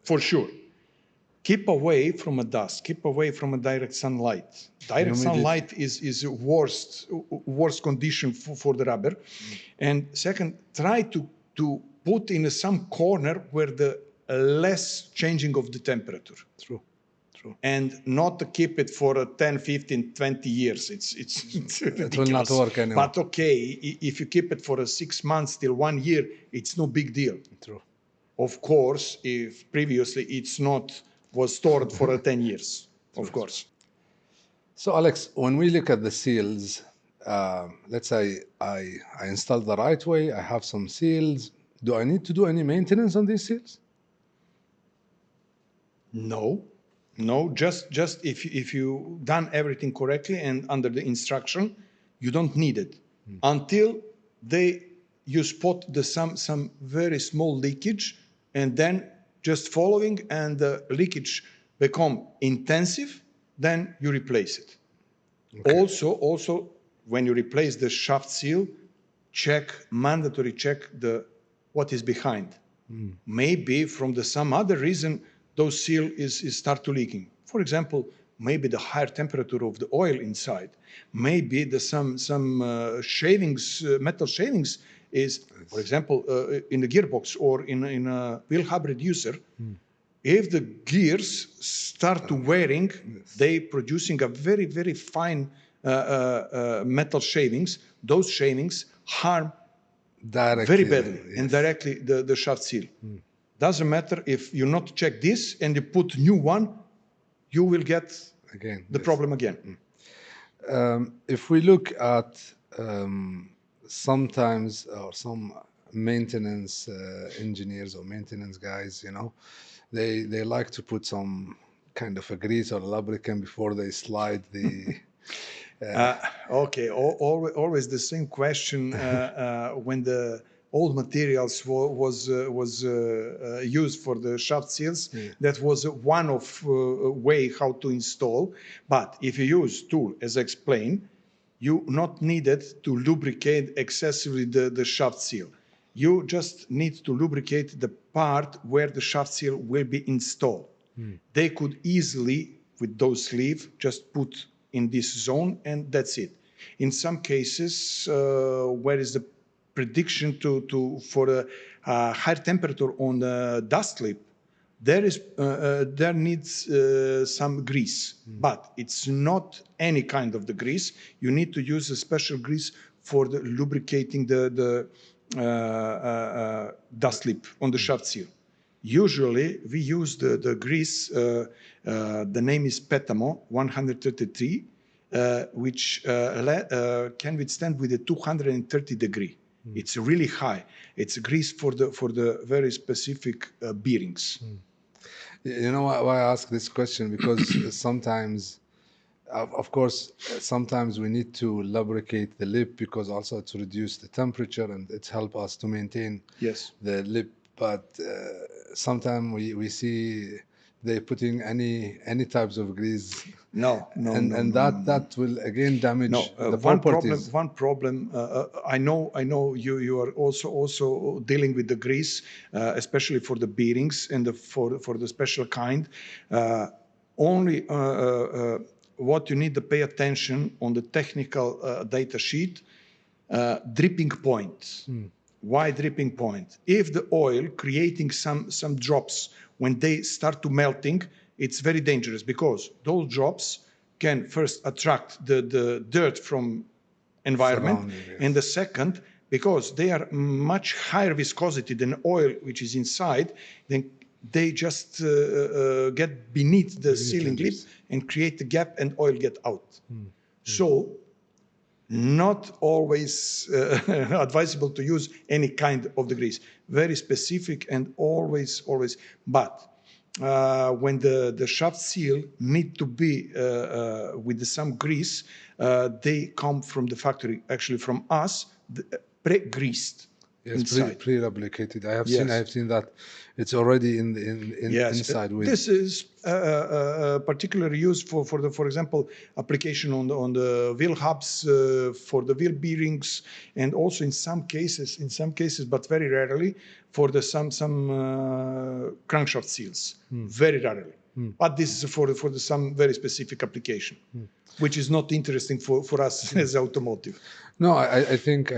for sure. keep away from a dust, keep away from a direct sunlight. Direct sunlight is worst condition for the rubber. And second, try to put in some corner where the less changing of the temperature. True. And not to keep it for 10, 15, 20 years. It's ridiculous. It will not work anymore. But okay, if you keep it for 6 months till 1 year, it's no big deal. True. Of course, if previously it's not was stored for 10 years, of course. So Alex, when we look at the seals, let's say I install the right way, I have some seals. Do I need to do any maintenance on these seals? No, just if you done everything correctly and under the instruction, you don't need it until you spot some very small leakage, and then just following and the leakage become intensive, then you replace it. Okay. Also, when you replace the shaft seal, mandatory check what is behind. Maybe from some other reason those seal is start to leaking. For example, maybe the higher temperature of the oil inside. Maybe some shavings, metal shavings is, for example, in the gearbox or in a wheel hub reducer. If the gears start to wearing, they producing a very, very fine metal shavings. Those shavings harm very badly and directly the shaft seal. Doesn't matter if you not check this and you put new one, you will get the problem again. If we look at sometimes or some maintenance engineers or maintenance guys, they like to put some kind of a grease or lubricant before they slide the. Okay, always the same question when the old materials was used for the shaft seals. That was one of way how to install. But if you use tool, as I explained, you not needed to lubricate excessively the shaft seal. You just need to lubricate the part where the shaft seal will be installed. They could easily, with those sleeves, just put in this zone, and that's it. In some cases, where is the prediction for a higher temperature on the dust lip, there needs some grease, but it's not any kind of the grease. You need to use a special grease for the lubricating the dust lip on the shaft seal. Usually, we use the grease. The name is Petamo 133, which can withstand with a 230 degree. It's really high. It's grease for the very specific bearings. You know why I ask this question? Because sometimes, of course, sometimes we need to lubricate the lip because also to reduce the temperature and it helps us to maintain the lip. But sometimes we see they putting any types of grease. No. That will again damage the properties. One problem. I know you are also dealing with the grease, especially for the bearings and for the special kind. Only what you need to pay attention on the technical data sheet, dripping point. Why dripping point? If the oil creating some drops when they start to melting, it's very dangerous because those drops can first attract the dirt from environment, and the second, because they are much higher viscosity than oil which is inside, then they just get beneath the sealing lip and create a gap and oil get out. So not always advisable to use any kind of the grease. Very specific and always. But when the shaft seal need to be with some grease, they come from the factory, actually from us, pre-greased. Yes, pre-lubricated. I have seen that it's already inside. This is particularly used for example, application on the wheel hubs, for the wheel bearings, and also in some cases, but very rarely, for some crankshaft seals. Very rarely. But this is for some very specific application, which is not interesting for us as automotive. No, I think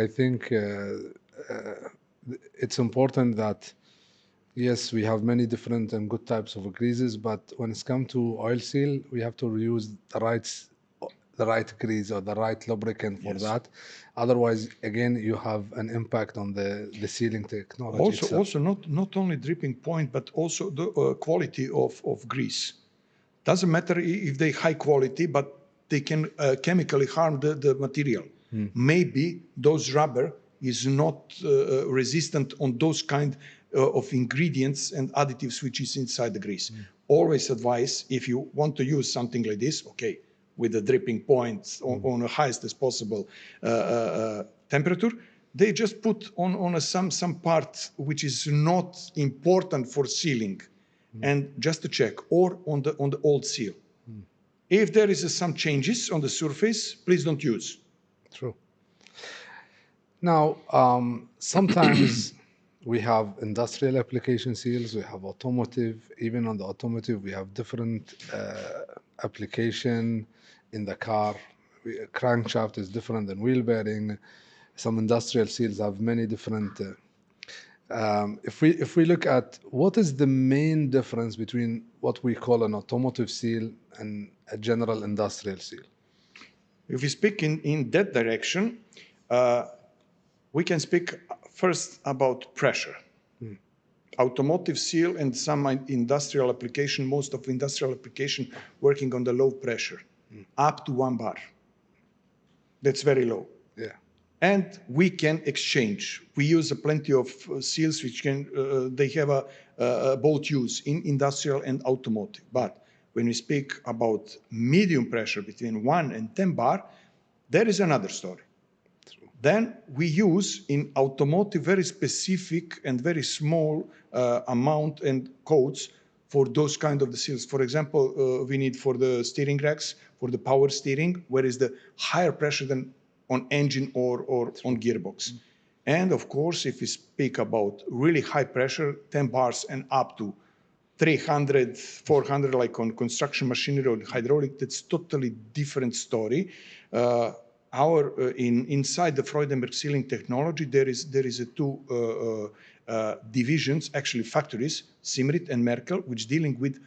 it's important that yes, we have many different and good types of greases, but when it's come to oil seal, we have to use the right grease or the right lubricant for Yes. that. Otherwise, again, you have an impact on the sealing technology itself. Also not only dripping point, but also the quality of grease. Doesn't matter if they high quality, but they can chemically harm the material. Maybe those rubber is not resistant on those kind of ingredients and additives which is inside the grease. Always advise, if you want to use something like this, okay, with the dripping points on the highest as possible temperature, they just put on some part which is not important for sealing, and just to check, or on the old seal. If there is some changes on the surface, please don't use. True. Now, sometimes we have industrial application seals, we have automotive. Even on the automotive, we have different application in the car. Crankshaft is different than wheel bearing. Some industrial seals have many different. If we look at what is the main difference between what we call an automotive seal and a general industrial seal? If we speak in that direction, we can speak first about pressure. Automotive seal and some industrial application, most of industrial application working on the low pressure, up to 1 bar. That's very low. Yeah. And we can exchange. We use plenty of seals which can, they have a both use in industrial and automotive. But when we speak about medium pressure between 1 and 10 bar, there is another story. Then we use in automotive very specific and very small amount and codes for those kind of the seals. For example, we need for the steering racks, for the power steering, where is the higher pressure than on engine or on gearbox. And of course, if we speak about really high pressure, 10 bars and up to 300, 400, like on construction machinery or hydraulic, that's totally different story. Inside the Freudenberg sealing technology, there is a two divisions, actually factories, Simrit and Merkel, which dealing with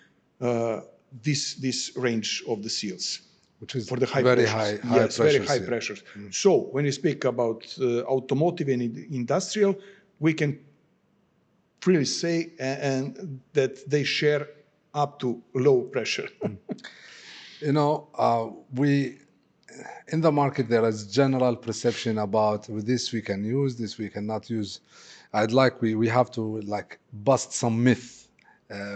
this range of the seals. Which is For the high very pressures. high Yes, very pressure high seal. pressures. So when you speak about automotive and industrial, we can freely say and that they share up to low pressure. You know, in the market there is general perception about with this we can use, this we cannot use. We have to like bust some myth.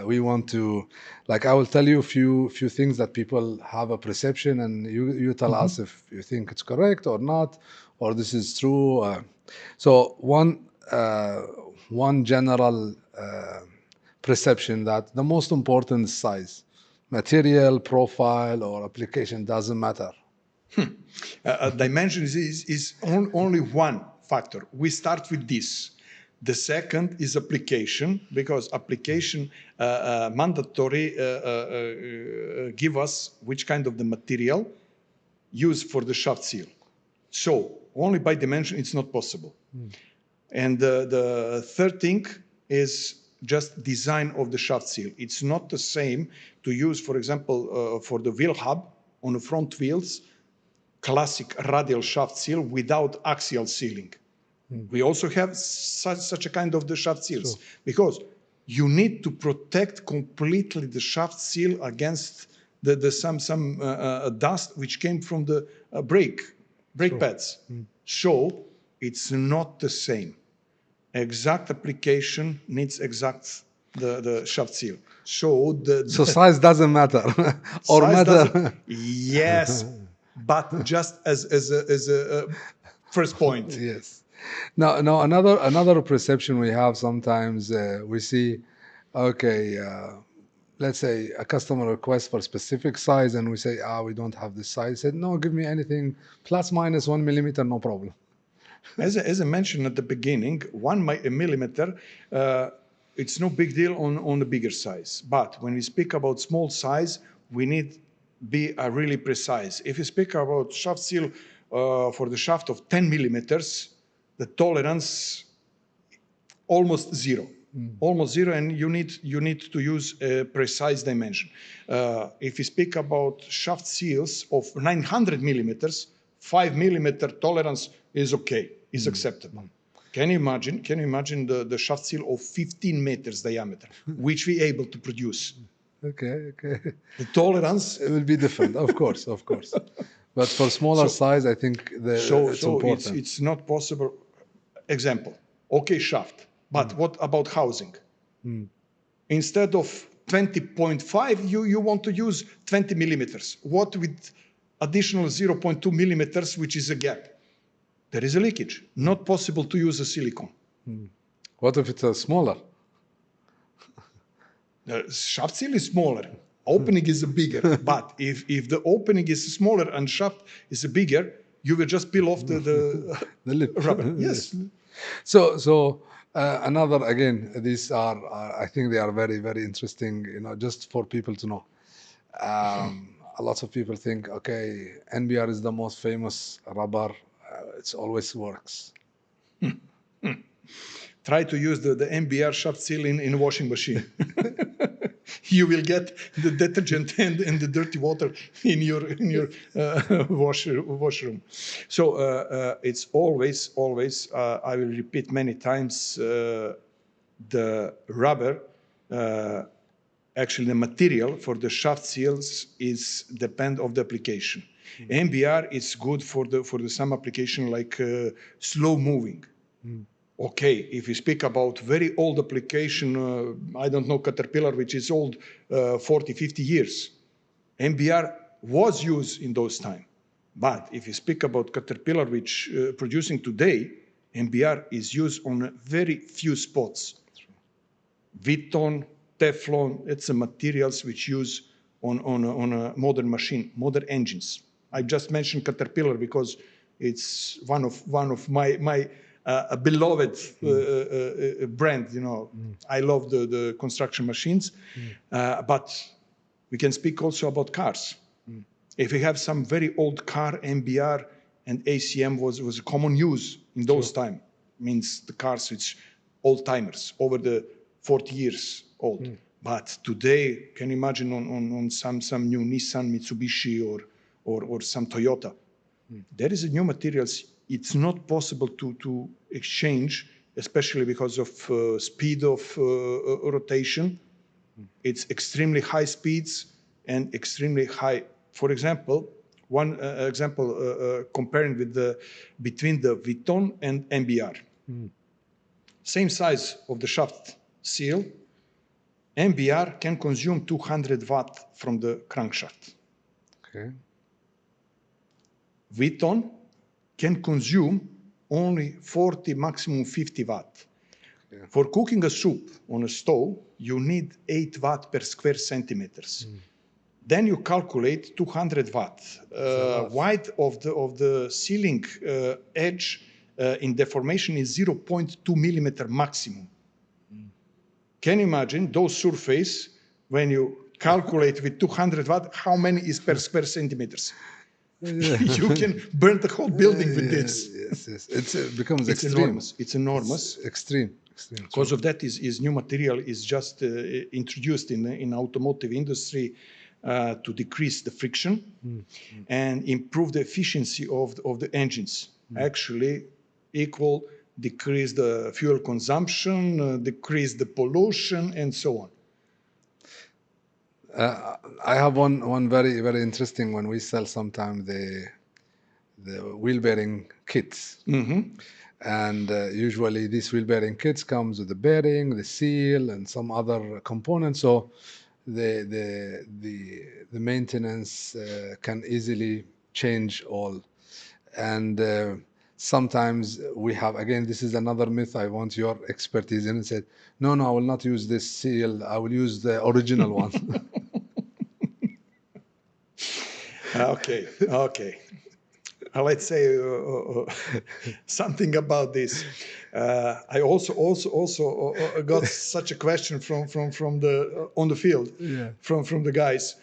We want to, like, I will tell you a few things that people have a perception, and you tell us if you think it's correct or not, or this is true. So one general perception that the most important is size, material, profile, or application doesn't matter. Dimension is only one factor. We start with this. The second is application, because application mandatory give us which kind of the material used for the shaft seal. So only by dimension it's not possible. And the third thing is just design of the shaft seal. It's not the same to use, for example, for the wheel hub on the front wheels, classic radial shaft seal without axial sealing. We also have such a kind of the shaft seals, because you need to protect completely the shaft seal against some dust which came from the brake pads. So it's not the same. Exact application needs exact the shaft seal. So So size doesn't matter, or size matter. Yes, but just as a first point. Yes. Now another perception we have sometimes, we see, okay, let's say a customer requests for specific size, and we say, we don't have this size. Said, no, give me anything plus minus 1 millimeter, no problem. As I mentioned at the beginning, 1 millimeter it's no big deal on the bigger size. But when we speak about small size, we need be really precise. If you speak about shaft seal for the shaft of 10 millimeters, the tolerance almost zero. Almost zero, and you need to use a precise dimension. If you speak about shaft seals of 900 millimeters, 5 millimeter tolerance is okay, is acceptable. Can you imagine the shaft seal of 15 meters diameter, which we able to produce? Okay. The tolerance. It will be different, of course. But for smaller size, I think it's important. It's not possible. Example, okay, shaft, but what about housing? Instead of 20.5, you want to use 20 millimeters. What with additional 0.2 millimeters, which is a gap? There is a leakage. Not possible to use a silicone. What if it's smaller? The shaft seal is smaller. Opening is bigger. But if the opening is smaller and shaft is bigger, you will just peel off the lip. rubber. Yes. So another, again, these are I think they are very, very interesting. Just for people to know. A lot of people think, okay, NBR is the most famous rubber. It always works. Try to use the NBR shaft seal in a washing machine. You will get the detergent and the dirty water in your washroom. So it's always I will repeat many times, the rubber, actually the material for the shaft seals is depend of the application. NBR is good for the some application like slow moving. Okay, if you speak about very old application, I don't know, Caterpillar, which is old 40, 50 years, NBR was used in those time. But if you speak about Caterpillar, which producing today, NBR is used on very few spots. Viton, Teflon, it's a materials which use on a modern machine, modern engines. I just mentioned Caterpillar because it's one of my a beloved brand. I love the construction machines, but we can speak also about cars. If we have some very old car, NBR and ACM was a common use in those time. Means the cars which old timers over the 40 years old. But today, can you imagine on some new Nissan, Mitsubishi, or some Toyota? There is a new materials. It's not possible to exchange, especially because of speed of rotation. It's extremely high speeds and extremely high. For example, one example comparing between the Viton and NBR. Same size of the shaft seal. NBR can consume 200 watt from the crankshaft. Okay. Viton can consume only 40, maximum 50 watt. Yeah. For cooking a soup on a stove, you need 8 watt per square centimeters. Then you calculate 200 watt. Width of the sealing edge in deformation is 0.2 millimeter maximum. Can you imagine those surface when you calculate with 200 watt, how many is per square centimeters? You can burn the whole building with this. Yes. It becomes extreme. It's enormous. It's extreme. Because of that, is new material is just introduced in automotive industry to decrease the friction and improve the efficiency of the engines. Actually, decrease the fuel consumption, decrease the pollution, and so on. I have one very, very interesting when we sell sometimes the wheel bearing kits. And usually these wheel bearing kits comes with the bearing, the seal, and some other components. So the maintenance can easily change all. And sometimes we have, again, this is another myth I want your expertise in, and said, no, I will not use this seal. I will use the original one. Okay. let's say something about this. I also got such a question from the on the field from the guys.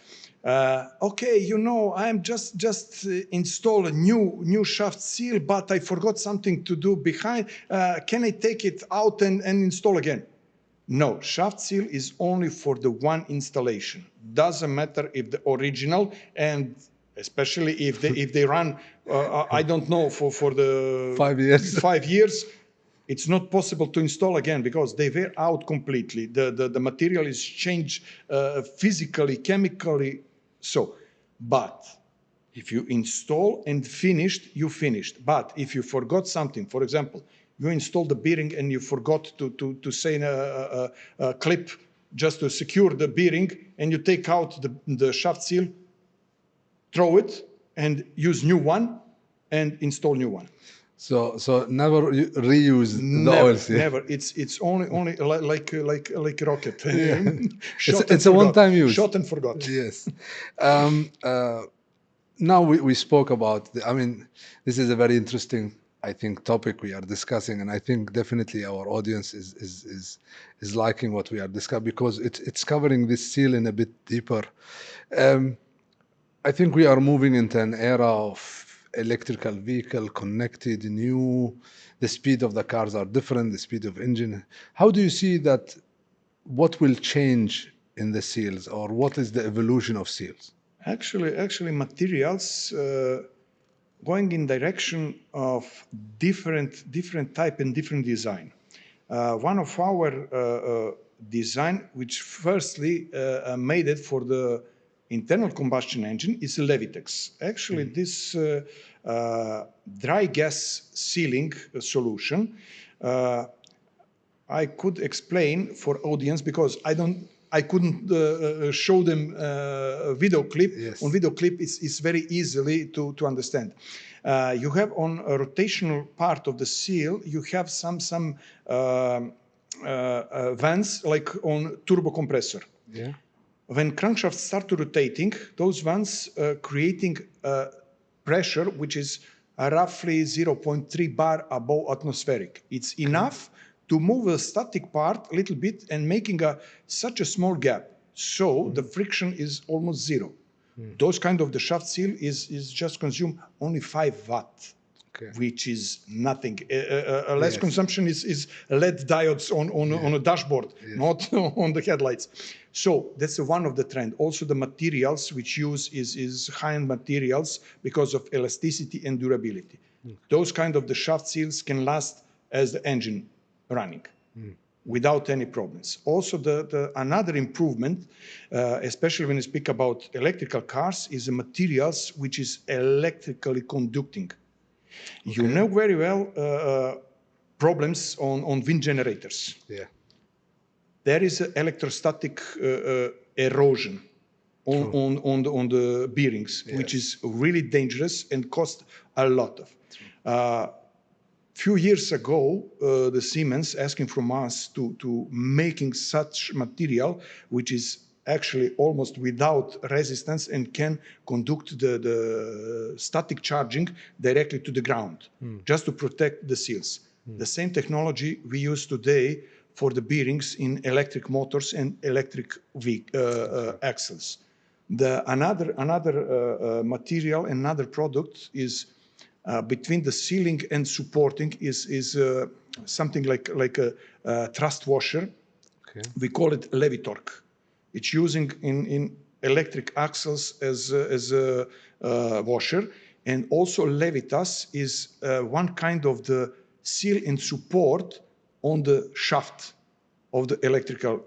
Okay, I'm just install a new shaft seal, but I forgot something to do behind. Can I take it out and install again? No, shaft seal is only for the one installation. Doesn't matter if the original, and especially if they run, I don't know, for the 5 years. 5 years, it's not possible to install again because they wear out completely. The material is changed physically, chemically. So, but if you install and finished, you finished. But if you forgot something, for example, you installed the bearing and you forgot to say a clip just to secure the bearing, and you take out the shaft seal, throw it, and use new one, and install new one. So never reuse the oil seal. Never. It's only like a rocket. Yeah. Shot It's and a one-time use. Shot and forgot. Yes. Now we spoke about. I mean, this is a very interesting, I think, topic we are discussing, and I think definitely our audience is liking what we are discussing because it's covering this seal in a bit deeper. I think we are moving into an era of electrical vehicle, connected, new. The speed of the cars are different, the speed of engine. How do you see that? What will change in the seals, or what is the evolution of seals? Actually, materials going in direction of different type and different design. One of our design, which firstly made it for the internal combustion engine, is a Levitex. Actually, this dry gas sealing solution, I could explain for audience because I couldn't show them video clip. Yes. On video clip, it's very easily to understand. You have on a rotational part of the seal, you have some vents like on turbo compressor. Yeah. When crankshafts start to rotating, those vents creating pressure which is roughly 0.3 bar above atmospheric. It's enough to move a static part a little bit and making such a small gap. So the friction is almost zero. Those kind of the shaft seal is just consume only 5 watt, which is nothing. Less consumption is LED diodes on a dashboard, not on the headlights. So that's one of the trend. Also the materials which use is high-end materials because of elasticity and durability. Those kind of the shaft seals can last as the engine running without any problems. Also, the another improvement, especially when you speak about electrical cars, is the materials which is electrically conducting. You know very well problems on wind generators. Yeah. There is electrostatic erosion on the bearings, which is really dangerous and cost a lot of. Few years ago, the Siemens asking from us to making such material, which is actually almost without resistance and can conduct the static charging directly to the ground, just to protect the seals. The same technology we use today for the bearings in electric motors and electric axles. Another material, another product is between the sealing and supporting is something like a thrust washer. We call it Levitorque. It's using in electric axles as a washer, and also Levitas is one kind of the seal and support on the shaft of the electrical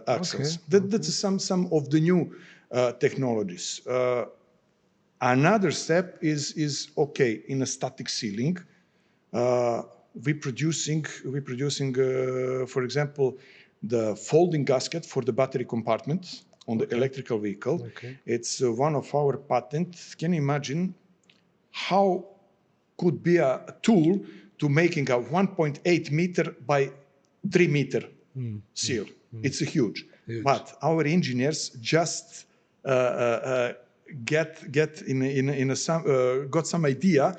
axles. That's some of the new technologies. Another step is okay in a static sealing. We producing for example, the folding gasket for the battery compartment on the electrical vehicle. It's one of our patents. Can you imagine how could be a tool to making a 1.8 meter by 3 meter seal? It's huge. But our engineers just got some idea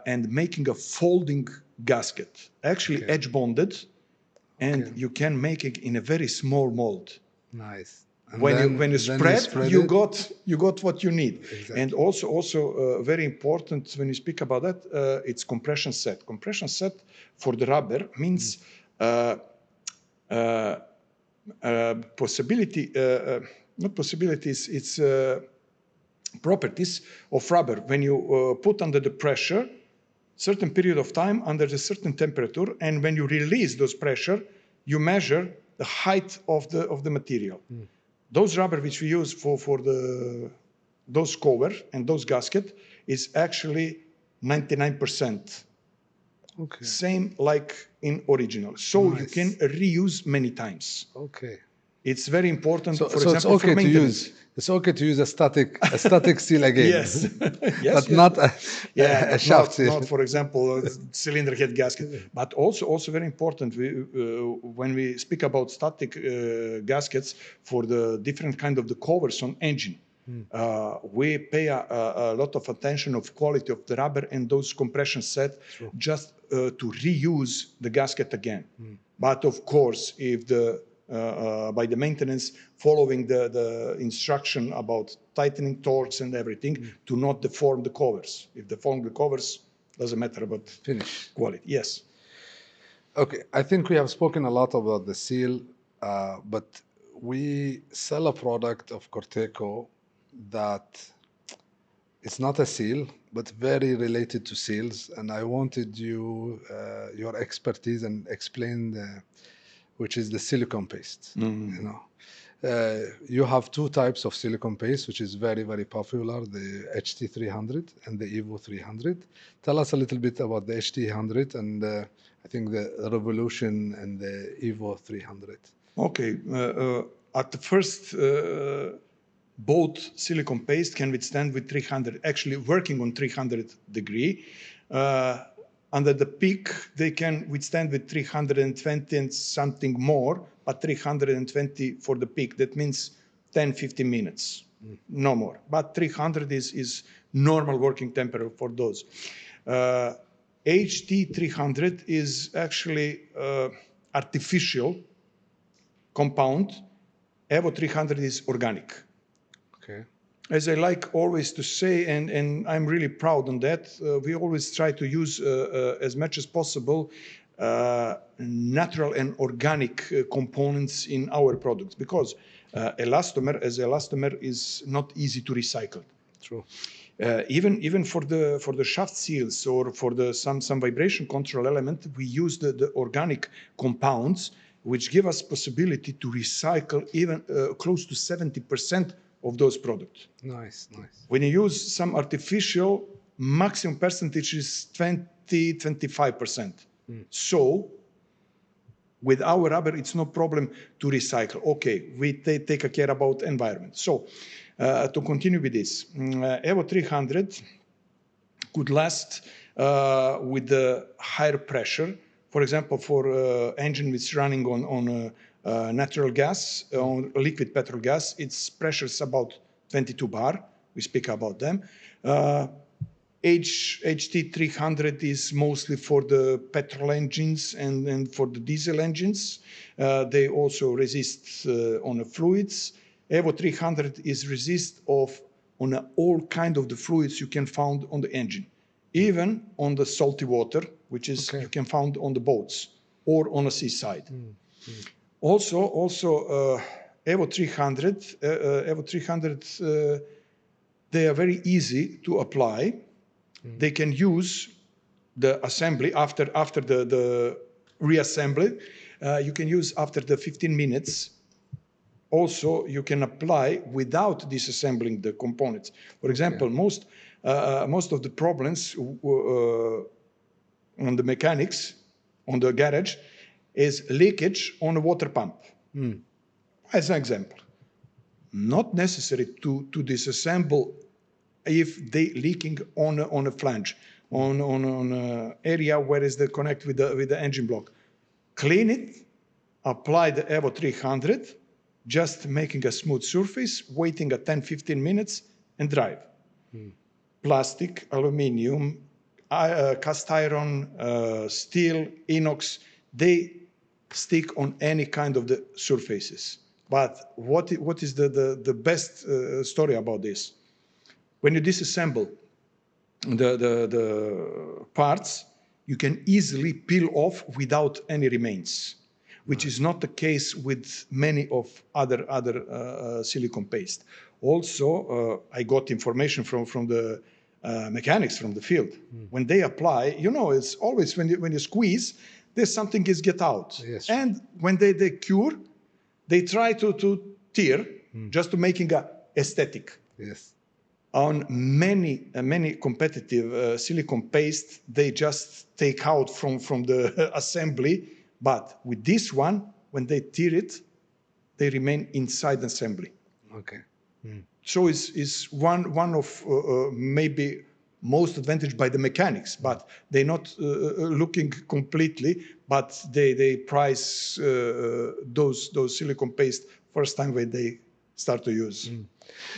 and making a folding gasket, actually edge bonded, and you can make it in a very small mold. Nice. And When you spread it. you got what you need. Exactly. And also very important when you speak about that, it's compression set. Compression set for the rubber means not possibilities, it's properties of rubber. When you put under the pressure, certain period of time under a certain temperature, and when you release those pressure, you measure the height of the material. Those rubber which we use for those cover and those gasket is actually 99%. Okay. Same like in original. So you can reuse many times. Okay. It's very important, So, for example, it's okay for maintenance. it's okay to use a static seal again. Yes. But not a shaft seal. Not, for example, a cylinder head gasket. But also very important, when we speak about static gaskets for the different kind of the covers on engine, we pay a lot of attention of quality of the rubber and those compression set just to reuse the gasket again. But of course, if by the maintenance, following the instruction about tightening torques and everything, to not deform the covers. If deform the covers, doesn't matter about quality. Yes. Okay, I think we have spoken a lot about the seal, but we sell a product of Corteco that it's not a seal, but very related to seals. And I wanted your expertise and explain which is the silicone paste. You have two types of silicone paste, which is very, very popular, the HT300 and the Evo 300. Tell us a little bit about the HT300 and I think the Revolution and the Evo 300. Okay. At the first, both silicone paste can withstand with 300, actually working on 300 degree. Under the peak, they can withstand with 320 and something more, but 320 for the peak. That means 10, 15 minutes, no more. But 300 is normal working temperature for those. HT300 is actually artificial compound. Evo 300 is organic. Okay. As I like always to say, and I'm really proud on that, we always try to use as much as possible natural and organic components in our products, because elastomer is not easy to recycle. True. Even for the shaft seals or for some vibration control element, we use the organic compounds, which give us possibility to recycle even close to 70% of those products. Nice. When you use some artificial, maximum percentage is 20-25%. So with our rubber, it's no problem to recycle. Okay, we take care about environment. So to continue with this, Evo 300 could last with the higher pressure. For example, for engine which is running on natural gas, on liquid petrol gas, its pressure is about 22 bar. We speak about them. HT300 is mostly for the petrol engines and for the diesel engines. They also resist on the fluids. Evo 300 is resist on all kind of the fluids you can find on the engine, even on the salty water, which is you can find on the boats or on the seaside. Also, Evo 300, they are very easy to apply. They can use the assembly after the reassembly. You can use after the 15 minutes. Also, you can apply without disassembling the components. For example, most of the problems on the mechanics, on the garage, is leakage on a water pump. As an example. Not necessary to disassemble if they leaking on a flange, on an area where is the connect with the engine block. Clean it, apply the Evo 300, just making a smooth surface, waiting a 10-15 minutes, and drive. Plastic, aluminium, cast iron, steel, inox, they stick on any kind of the surfaces. But what is the best story about this? When you disassemble the parts, you can easily peel off without any remains, which is not the case with many of other silicone paste. Also, I got information from the mechanics from the field. When they apply, it's always when you squeeze, there's something is get out. Yes. And when they cure, they try to tear just to making a aesthetic. Yes. On many competitive silicone paste, they just take out from the assembly. But with this one, when they tear it, they remain inside the assembly. Okay. So it's one of maybe most advantage by the mechanics, but they're not looking completely, but they price those silicone paste first time when they start to use.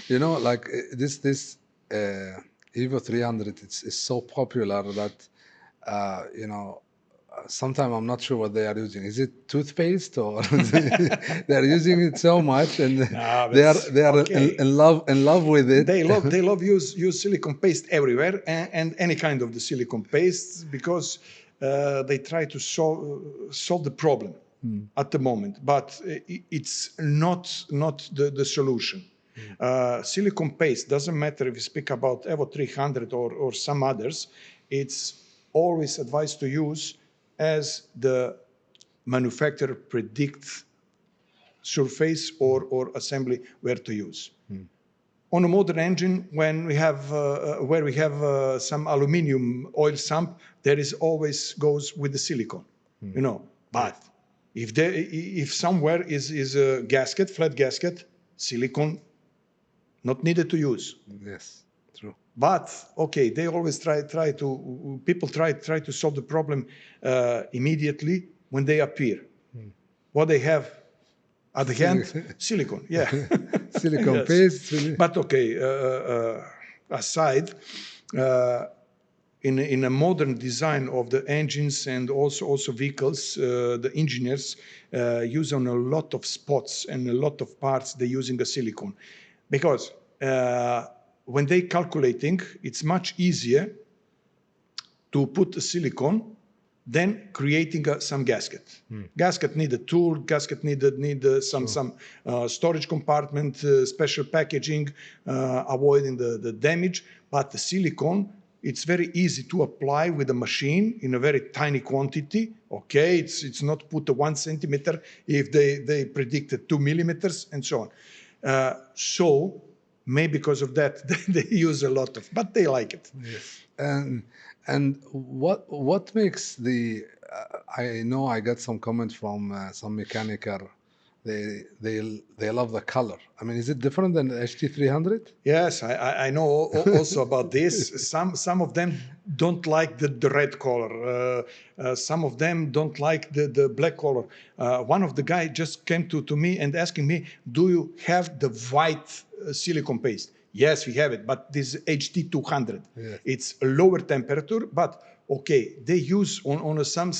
Like this Evo 300, it's so popular that sometimes I'm not sure what they are using. Is it toothpaste or they are using it so much and they are okay. in love with it. They love use silicone paste everywhere and any kind of the silicone paste because they try to solve the problem at the moment, but it's not the solution. Silicone paste doesn't matter if you speak about Evo 300 or some others. It's always advised to use as the manufacturer predicts surface or assembly where to use. On a modern engine, when we have some aluminium oil sump, there is always goes with the silicone, But if somewhere is a gasket, flat gasket, silicone not needed to use. Yes, true. But okay, they always try to solve the problem immediately when they appear. What they have at the hand, silicone, yeah. Silicone Yes. paste. But okay, aside, in a modern design of the engines and also vehicles, the engineers use on a lot of spots and a lot of parts they're using a silicone. Because when they calculating, it's much easier to put a silicone than creating some gasket. Gasket need a tool, gasket need some storage compartment, special packaging, avoiding the damage. But the silicone, it's very easy to apply with a machine in a very tiny quantity. Okay, it's not put 1 centimeter if they predicted 2 millimeters and so on. So maybe because of that they use a lot of, but they like it. Yes. And what makes the I know I got some comments from some mechanical. They love the color. I mean, is it different than the HT300? Yes, I know also about this. Some of them don't like the red color. Some of them don't like the black color. One of the guys just came to me and asking me, do you have the white silicone paste? Yes, we have it, but this is HT200. Yes. It's a lower temperature, but okay, they use on some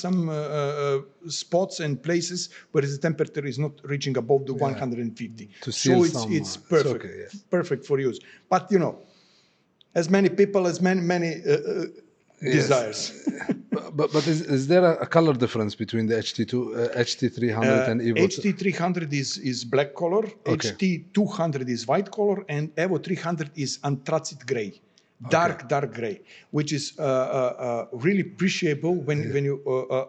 spots and places where the temperature is not reaching above the 150. So it's perfect, okay, yes. Perfect for use. But as many people as many desires. But is there a color difference between the HT300 and Evo? HT300 is black color, okay. HT200 is white color, and Evo 300 is anthracite gray. Dark gray, which is really appreciable when you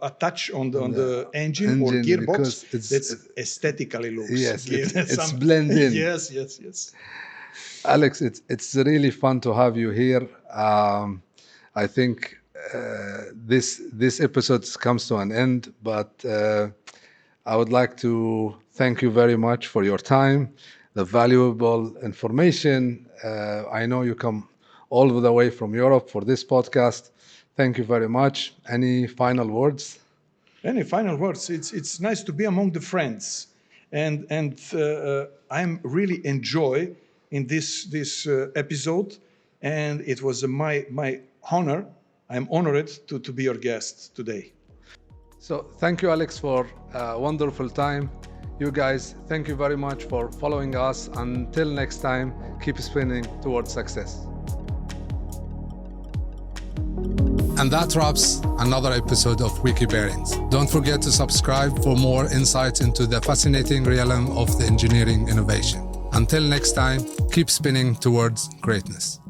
attach on the engine or gearbox. It's aesthetically looks. Yes, it's blended in. Yes. Alex, it's really fun to have you here. I think this episode comes to an end, but I would like to thank you very much for your time, the valuable information. I know you come all the way from Europe for this podcast. Thank you very much. Any final words? Any final words? It's nice to be among the friends, and I'm really enjoy in this episode, and it was my honor. I'm honored to be your guest today. So thank you, Alex, for a wonderful time. You guys, thank you very much for following us. Until next time, keep spinning towards success. And that wraps another episode of Wiki Bearings. Don't forget to subscribe for more insights into the fascinating realm of the engineering innovation. Until next time, keep spinning towards greatness.